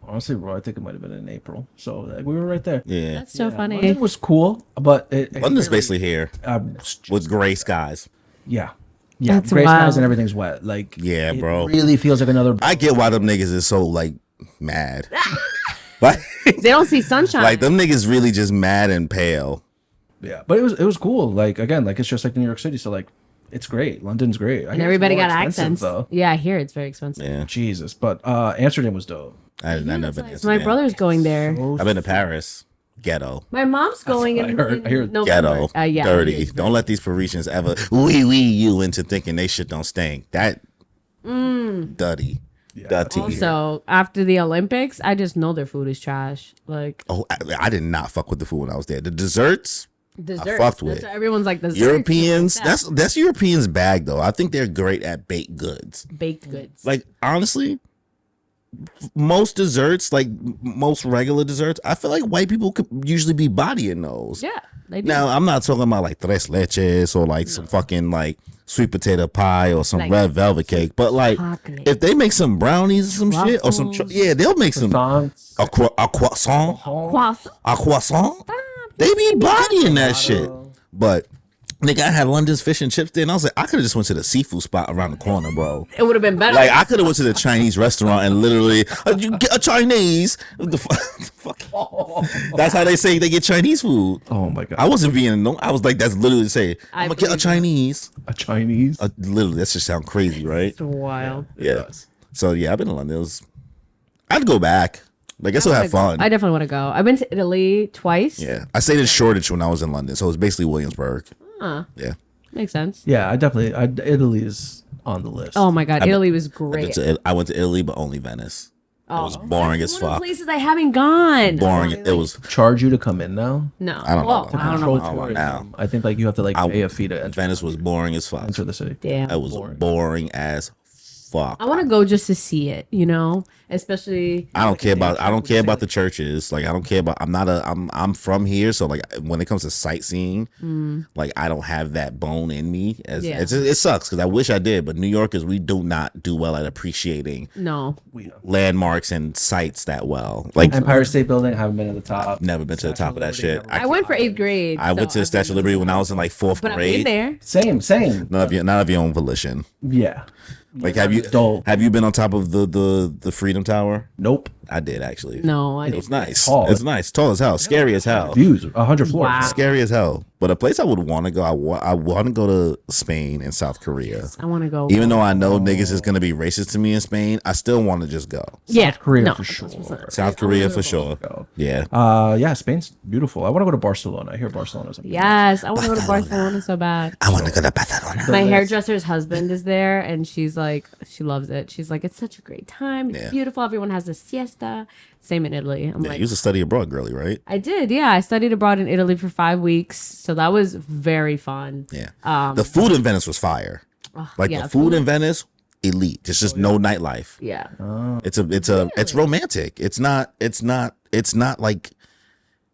Honestly, bro, I think it might have been in April. So like, we were right there. Yeah. That's so funny. London was cool, but London's basically here just- with gray skies. yeah, That's gray wild. skies and everything's wet. Like Yeah, it bro. really feels like another. I get why them niggas is so like mad. Like, They don't see sunshine. like them niggas really just mad and pale. Yeah, but it was cool. Like again, like it's just like New York City. So like, it's great. London's great. I and hear everybody it's more got expensive, accents. though. Yeah, I hear it's very expensive. Yeah. Jesus, but Amsterdam was dope. I never been to So my Amsterdam. brother's going there. I've been to Paris. Ghetto. My mom's going in, I heard. in November. Ghetto. Yeah, Dirty. Don't let these Parisians ever wee you into thinking they shit don't stink. That dirty. Dirty. Also, after the Olympics, I just know their food is trash. Like Oh, I did not fuck with the food when I was there. The desserts, desserts. fucked with. That's what everyone's like desserts. Europeans, Like that. that's Europeans' bag though. I think they're great at baked goods. baked goods. Like honestly, most desserts, like most regular desserts, I feel like white people could usually be bodying those. yeah, they do. Now I'm not talking about like tres leches or like some fucking like sweet potato pie or some Like red velvet cake, but like chocolate. if they make some brownies or some shit or some they'll make some Croissants. a croissant. Croissant. A croissant? They be bodying that shit. But Nigga, I had London's fish and chips there, and I was like, I could have just went to the seafood spot around the corner, bro. It would have been better. Like, I could have went to the Chinese restaurant and literally, you get a Chinese. What the fuck? That's how they say they get Chinese food. Oh my god. I wasn't being no. I was like, that's literally say, I'm gonna get a Chinese. A Chinese? Literally, that just sound crazy, right? It's wild. Yeah. So yeah, I've been in London. I'd go back. Like, I still have fun. I definitely want to go. I've been to Italy twice. Yeah, I stayed in Shoreditch when I was in London, so it's basically Williamsburg. Yeah. Makes sense. Yeah, Italy is on the list. Oh my god, Italy was great. I went to Italy, but only Venice. It was boring as One of the fuck. places I haven't gone. Boring. It was. Charge you to come in now? No. I don't know. Well, I don't know. I don't know now. I think like you have to like pay a fee to enter Venice was boring as fuck. the city. Damn. It was boring as fuck. I want to go just to see it, you know, especially. I don't care about the churches. Like, I don't care about. I'm from here, so like when it comes to sightseeing, like I don't have that bone in me. It sucks because I wish I did, but New Yorkers, we do not do well at appreciating landmarks and sites that well. Like Empire State Building, I haven't been at the top. Never been to the top of that shit. I went for 8th grade. I went to the Statue of Liberty when I was in like 4th but I've grade. been there. Same. Not of your own volition. Yeah. Like, have you been on top of the Freedom Tower? Nope. I did actually. No, I It didn't. was nice. Tall. It's nice. Tall as hell. Scary as hell. Views, 100 floors. Wow. Scary as hell. But a place I would want to go, I want to go to Spain and South Korea. I want to go. Even though I know niggas is gonna be racist to me in Spain, I still want to just go. South Korea no, for sure. South Korea for sure. Yeah. Yeah, Spain's beautiful. I want to go to Barcelona. I hear Barcelona's amazing. Yes, I want to go to Barcelona so bad. I want to go to Barcelona. My hairdresser's husband is there, and she's like, she loves it. She's like, it's such a great time. It's beautiful. Everyone has a siesta. Same in Italy. I'm You like, used to study abroad, girly, right? I did. Yeah, I studied abroad in Italy for 5 weeks, so that was very fun. Yeah. The food in Venice was fire. Like yeah, the food in Venice, elite. There's just no nightlife. Yeah. It's romantic. It's not like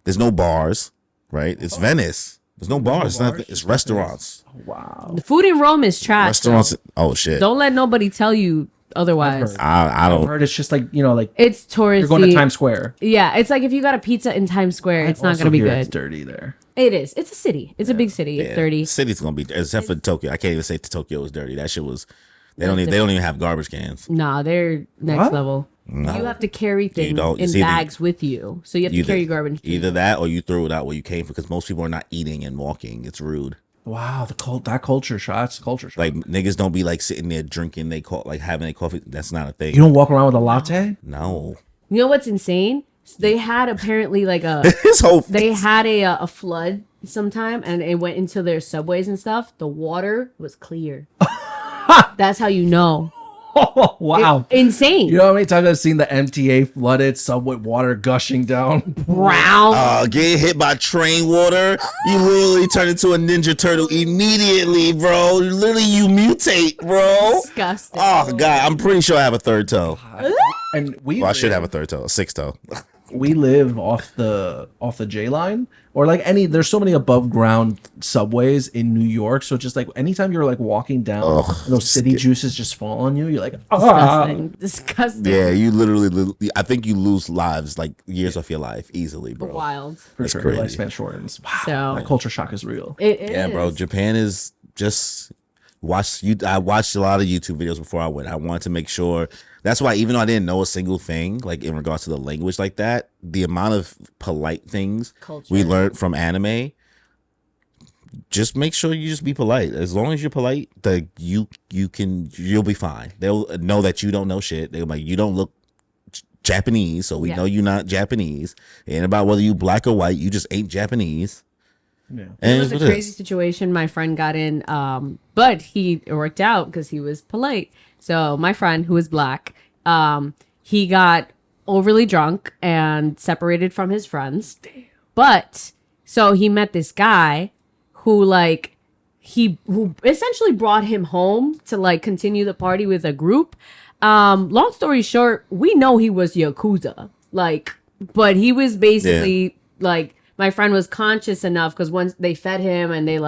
there's no bars, right? It's Venice. There's no bars. It's restaurants. Wow. The food in Rome is trash. Restaurants. though. Oh shit. Don't let nobody tell you otherwise. I I've don't. heard it's just like, you know, like It's touristy. you're going to Times Square. Yeah, it's like if you got a pizza in Times Square, it's not Also going to be hear It's good. dirty there. It is. It's a city. It's a big city. It's dirty. City's gonna be except for Tokyo. I can't even say Tokyo was dirty. That shit was. They don't even have garbage cans. Nah, they're next What? level. No. You have to carry things don't. in It's either- bags with you, so you have to carry garbage. Either that or you throw it out where you came from because most people are not eating and walking. It's rude. Wow, that culture shock. That's culture shock. Like niggas don't be like sitting there drinking like having a coffee. That's not a thing. You don't walk around with a latte? No. You know what's insane? They had apparently like a His whole they had a flood sometime, and it went into their subways and stuff. The water was clear. That's how you know. Oh, wow. Insane. You know how many times I've seen the MTA flooded, subway water gushing down? Brown. get hit by train water, you literally turn into a Ninja Turtle immediately, bro. Literally, you mutate, bro. Disgusting. Oh god, I'm pretty sure I have a third toe. And I should have a third toe, a sixth toe. we live off the J line, or like there's so many above ground subways in New York, so just like anytime you're like walking down and those city juices just fall on you, you're like, Disgusting. Yeah, you literally. I think you lose lives, like years off your life, easily, bro. Wild. for That's sure, crazy. lifespan shortens. Wow, So- that culture shock is real. It Yeah, bro. is. Japan is just I watched a lot of YouTube videos before I went. I wanted to make sure. That's why even though I didn't know a single thing, like in regards to the language like that, the amount of polite things Culture. we learned from anime, just make sure you just be polite. As long as you're polite, you'll be fine. They'll know that you don't know shit. They'll be like, you don't look Japanese, so we know you're not Japanese. It ain't about whether you black or white. You just ain't Japanese. Yeah. And It was a it's what it crazy is. situation my friend got in, but it worked out because he was polite. So my friend, who is black, he got overly drunk and separated from his friends. But so he met this guy who who essentially brought him home to like continue the party with a group. Long story short, we know he was Yakuza, but he was basically like, my friend was conscious enough because once they fed him and they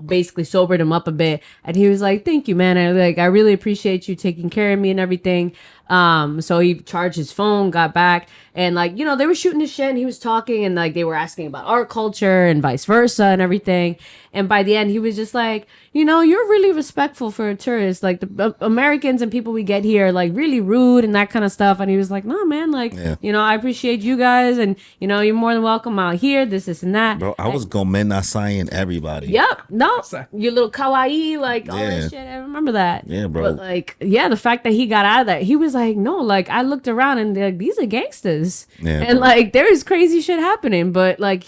basically sobered him up a bit, and he was like, "Thank you, man. I really appreciate you taking care of me and everything." So he charged his phone, got back, and like, you know, they were shooting his shit and he was talking and like they were asking about our culture and vice versa and everything. And by the end, he was just like, you know, you're really respectful for a tourist. Like the Americans and people we get here, like really rude and that kind of stuff. And he was like, no, man, like, you know, I appreciate you guys and, you know, you're more than welcome out here, this and that. Bro, I was gomen saying everybody. Yep. No, your little kawaii, like all Yeah. that shit. I remember that. Yeah, bro. But like, yeah, the fact that he got out of that, he was like, no, like I looked around and like these are gangsters, Yeah, and bro. like there is crazy shit happening, but like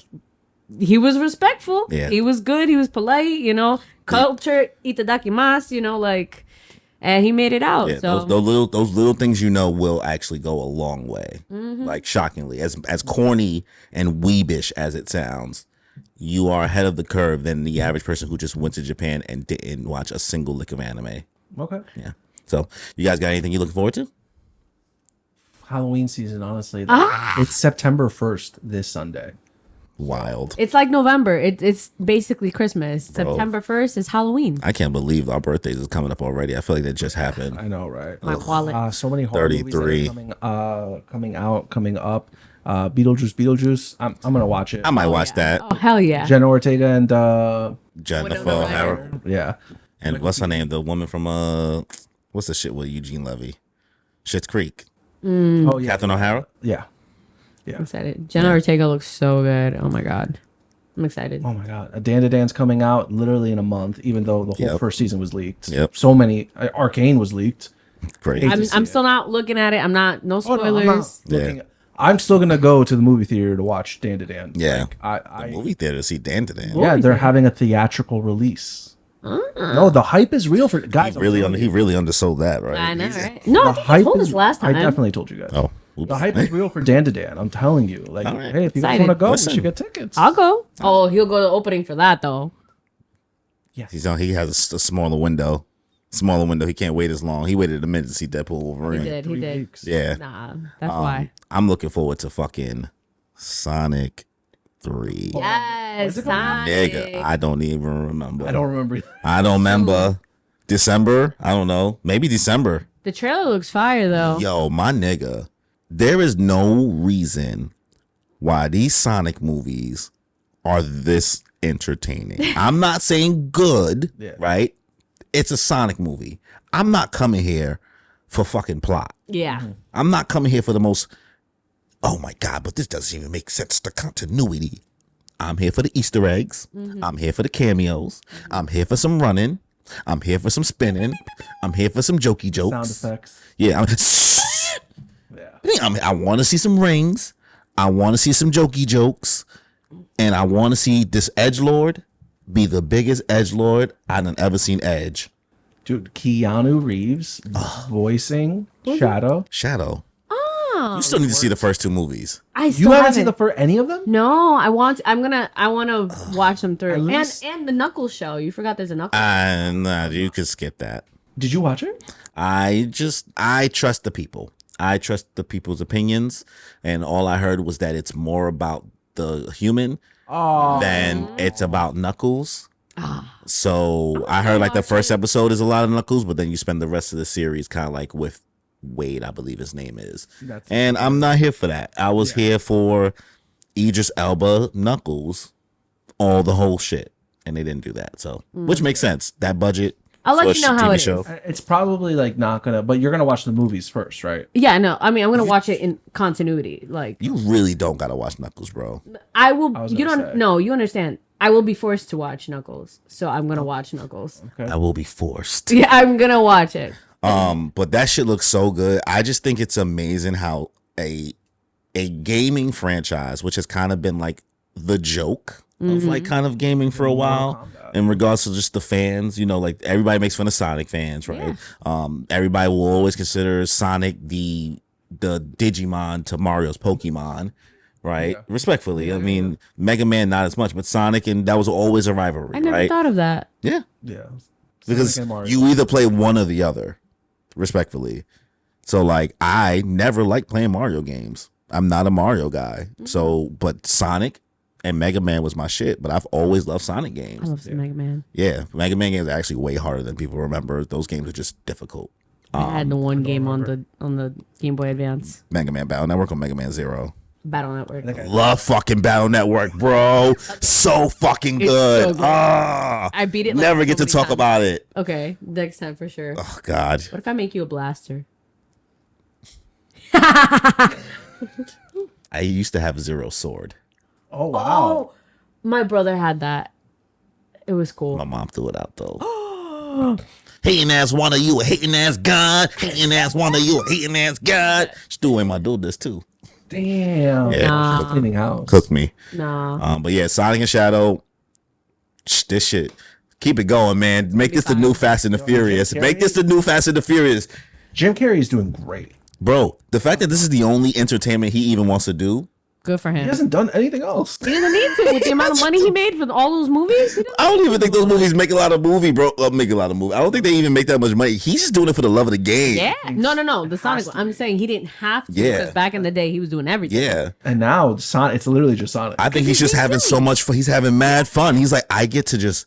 he was respectful. Yeah. He was good. He was polite. You know, culture itadakimasu. You know, like, and he made it out. Yeah, so those little things, you know, will actually go a long way. Like shockingly, as corny and weebish as it sounds, you are ahead of the curve than the average person who just went to Japan and didn't watch a single lick of anime. Okay. Yeah. So, you guys got anything you looking forward to? Halloween season, honestly. It's September 1st this Sunday. Wild. it's like November. It's basically Christmas. September 1st is Halloween. I can't believe our birthdays is coming up already. I feel like that just happened. I know, right? My wallet. So many horror movies that 33. are coming up. Beetlejuice. I'm gonna watch it. I might watch that. Oh hell yeah. Jenna Ortega and Jennifer Winona O'Hara. yeah. And what's her name? The woman from what's the shit with Eugene Levy? Schitt's Creek. Oh yeah. Catherine O'Hara. Yeah. I'm excited. Jenna Ortega looks so good. Oh my god. I'm excited. Oh my god. A Dan to Dan's coming out literally in a month, even though the whole Yep. first season was leaked. Yep. So many. Arcane was leaked. Great. I'm still not looking at it. I'm not. No Oh, no, I'm spoilers. not looking. I'm still gonna go to the movie theater to watch Dan to Dan. Yeah. Like, I Movie theater to see Dan to Dan. yeah, they're having a theatrical release. No, the hype is real for guys. He really undersold that, right? I know, He's- right? No, The I hype told is. us last time. I definitely told you guys. Oh, oops. The hype is real for Dan to Dan. I'm telling you. Like, All right. hey, if you guys Excited. want to go, Listen. we should get tickets. I'll go. Oh, he'll go to the opening for that though. He has a smaller window. Smaller window. He can't wait as long. He waited a minute to see Deadpool Wolverine. He did. He 3 did. weeks. Yeah. Nah, that's why. I'm looking forward to fucking Sonic 3. Yes, Sonic. Nigga, I don't even remember. I don't remember. I don't remember. December? I don't know. Maybe December. The trailer looks fire though. Yo, my nigga. There is no reason why these Sonic movies are this entertaining. I'm not saying good, Yeah. right? It's a Sonic movie. I'm not coming here for fucking plot. Yeah. I'm not coming here for the most, oh my God, but this doesn't even make sense. The continuity. I'm here for the Easter eggs. I'm here for the cameos. I'm here for some running. I'm here for some spinning. I'm here for some jokey jokes. Sound effects. Yeah. Yeah. I want to see some rings. I want to see some jokey jokes. And I want to see this edgelord be the biggest edgelord I done ever seen Edge. Dude, Keanu Reeves voicing Shadow. Shadow. Oh. You still need to see the first two movies. I still You haven't seen the first any of them? No, I want to watch them through. least- And the Knuckles show. You forgot there's a Knuckles. Nah, you could skip that. Did you watch it? I trust the people. I trust the people's opinions. And all I heard was that it's more about the human than it's about Knuckles. So I heard like the first episode is a lot of Knuckles, but then you spend the rest of the series kind of like with Wade, I believe his name is. And I'm not here for that. I was here for Idris Elba, Knuckles, all the whole shit. And they didn't do that. So, which makes sense. That budget. I'll let for a you know how TV it show. is. It's probably like not gonna, but you're gonna watch the movies first, right? Yeah, no. I mean, I'm gonna watch it in continuity. Like You really don't gotta watch Knuckles, bro. I will. was You gonna don't. say. No, you understand. I will be forced to watch Knuckles, so I'm gonna watch Knuckles. I will be forced. Yeah, I'm gonna watch it. But that shit looks so good. I just think it's amazing how a gaming franchise, which has kind of been like the joke of like kind of gaming for a while in regards to just the fans, you know, like everybody makes fun of Sonic fans, right? Everybody will always consider Sonic the Digimon to Mario's Pokemon, right? Respectfully. I mean, Mega Man not as much, but Sonic, and that was always a rivalry, I never right? thought of that. Yeah. Yeah. Because Sonic and Mario. you either play one or the other, respectfully. So like I never liked playing Mario games. I'm not a Mario guy. So but Sonic and Mega Man was my shit, but I've always loved Sonic games. I love some Mega Man. Yeah, Mega Man games are actually way harder than people remember. Those games are just difficult. I had the one game on the Game Boy Advance. Mega Man Battle Network or Mega Man Zero? Battle Network. Love fucking Battle Network, bro. So fucking good. so good. Ah, I beat it. Like, never so get to many talk times. about it. Okay, next time for sure. Oh God. What if I make you a blaster? I used to have Zero Sword. Oh wow. Oh, my brother had that. It was cool. My mom threw it out though. Hating ass one of you, a hating ass God. Hating ass one of you, a hating ass God. She threw away my dude this too. Damn. Yeah. She's cleaning house. Cooked me. Nah. But yeah, Sonic and Shadow. This shit. Keep it going, man. Make this the new Fast and the Furious. Make this the new Fast and the Furious. Jim Carrey's doing great. Bro, the fact that this is the only entertainment he even wants to do. Good for him. He hasn't done anything else. He doesn't need to with the amount of money he made for all those movies. I don't even think those movies make a lot of movie, bro. Make a lot of movie. I don't think they even make that much money. He's just doing it for the love of the game. Yeah. No. The Sonic one. I'm saying he didn't have to Yeah. because back in the day he was doing everything. Yeah. And now Sonic, it's literally just Sonic. I think he's just having so much fun. He's having mad fun. He's like, I get to just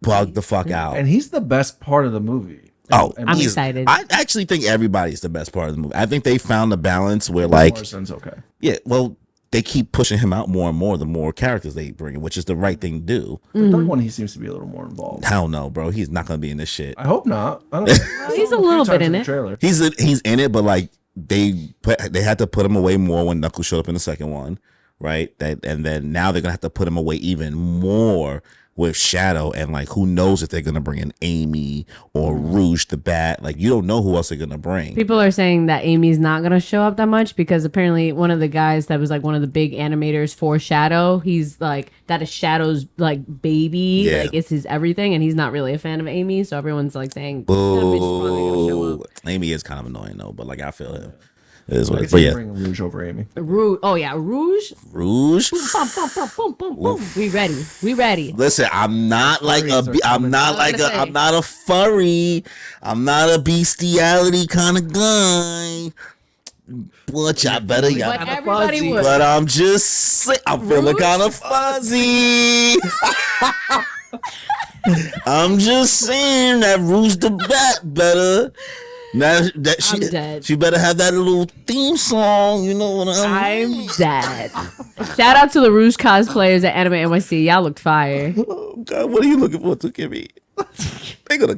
bug the fuck out. And he's the best part of the movie. Oh, I'm excited. I actually think everybody's the best part of the movie. I think they found a balance where, like, Morrison's okay. yeah, well, they keep pushing him out more and more the more characters they bring in, which is the right thing to do. The third one, he seems to be a little more involved. Hell no, bro. He's not gonna be in this shit. I hope not. I don't know. He's a little bit in it. Trailer. He's in it, but like they had to put him away more when Knuckles showed up in the second one, right? And then now they're gonna have to put him away even more with Shadow, and like who knows if they're gonna bring in Amy or Rouge the Bat. Like you don't know who else they're gonna bring. People are saying that Amy's not gonna show up that much because apparently one of the guys that was like one of the big animators for Shadow, he's like that is Shadow's like baby, Yeah. like it's his everything, and he's not really a fan of Amy. So everyone's like saying, "That bitch is probably gonna show Boo. up." Amy is kind of annoying though, but like I feel him. It is I what it could is. see But him yeah, bringing Rouge over Amy. Rouge, oh yeah, Rouge. Rouge. Boom, boom, boom, boom, boom, boom. We ready. We ready. Listen, I'm not like Furries are I'm not like gonna say. I'm not a furry. I'm not a bestiality kind of guy. But y'all better But y'all. everybody would. But I'm just I'm feeling Rouge? kind of fuzzy. I'm just saying that Rouge the Bat better. Now that I'm dead. she better have that little theme song. You know what I'm dead. Shout out to the Rouge cosplayers at Anime NYC. Y'all looked fire. Oh God, what are you looking for to Kimmy? They gonna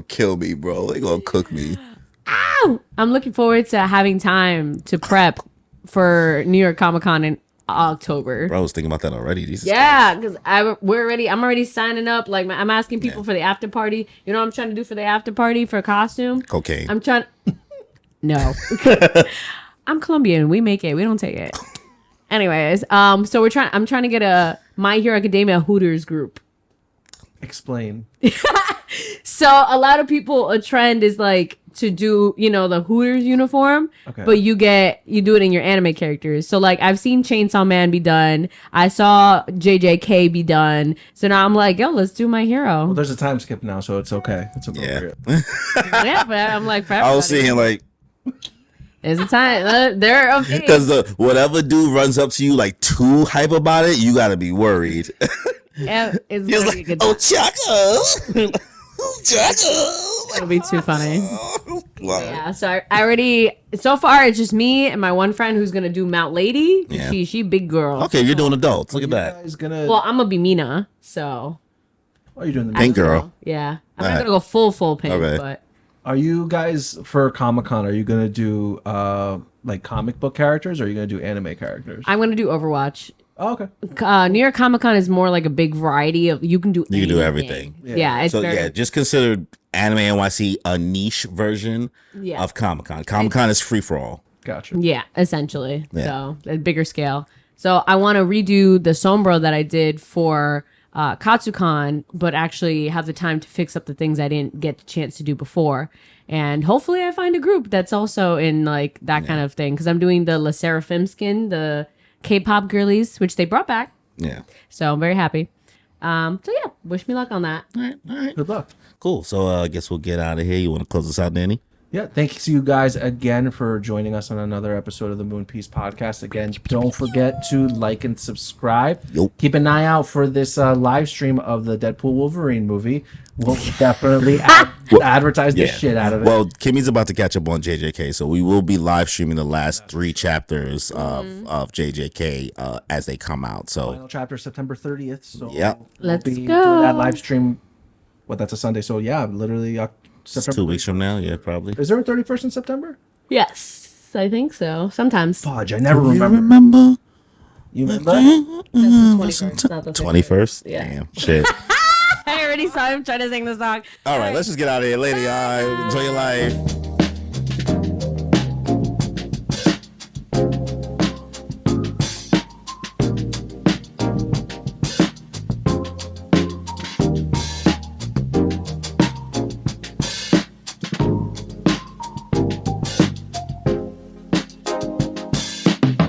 kill me, bro. They gonna cook me. Ow! I'm looking forward to having time to prep for New York Comic Con in October. Bro, I was thinking about that already. Jesus Yeah, because I'm already signing up. Like I'm asking people for the after party. You know what I'm trying to do for the after party for costume? Cocaine. I'm trying. No, I'm Colombian. We make it. We don't take it. Anyways, so I'm trying to get a My Hero Academia Hooters group. Explain. So a lot of people, a trend is like to do, the Hooters uniform, Okay. but you do it in your anime characters. So like I've seen Chainsaw Man be done. I saw JJK be done. So now I'm like, yo, let's do My Hero. Well, there's a time skip now, so it's okay. It's appropriate. Yeah, but I'm like, for I was everybody. seeing like There's a time. They're okay. because whatever dude runs up to you like too hype about it, you gotta be worried. Yeah, it's He's gonna be a like, good oh time. Chaka, Chaka. It'll be too funny. Wow. Yeah, so I already, so far it's just me and my one friend who's gonna do Mount Lady. Yeah. She big girl. Okay, you're doing adults. Look at You that. guys gonna? Well, I'm gonna be Mina, so Oh, you're doing the Pink girl. yeah. I'm Alright. not gonna go full pink, Okay. but Are you guys for Comic Con? Are you gonna do like comic book characters, or are you gonna do anime characters? I'm gonna do Overwatch. Oh, okay. New York Comic Con is more like a big variety of you can do everything. Yeah, it's So very yeah, just consider Anime NYC a niche version Yeah. of Comic Con. Comic Con is free for all. Gotcha. yeah, essentially. Yeah. So a bigger scale. So I want to redo the Sombra that I did for Katsucon, but actually have the time to fix up the things I didn't get the chance to do before. And hopefully I find a group that's also in like that kind of thing. Because I'm doing the La Seraphim skin, the K-pop girlies, which they brought back. Yeah. So I'm very happy. So yeah, wish me luck on that. All right. Good luck. Cool. So I guess we'll get out of here. You want to close us out, Danny? Yeah, thanks you guys again for joining us on another episode of the Moon Piece Podcast. Again, don't forget to like and subscribe. Yup. Keep an eye out for this live stream of the Deadpool Wolverine movie. We'll definitely advertise the shit out of it. Well, Kimmy's about to catch up on JJK, so we will be live streaming the last 3 chapters of JJK as they come out. So Final chapter September 30th. So Let's we'll be go. doing that live stream. Well, that's a Sunday. So yeah, literally it's September. 2 weeks from now, yeah, probably. Is there a 31st in September? Yes, I think so. Sometimes. Fudge, I never You remember. remember? You remember? That's the 21st, not the 21st? Yeah. Damn, shit. I already saw him trying to sing the song. All right, let's just get out of here. Later, y'all. Enjoy your life.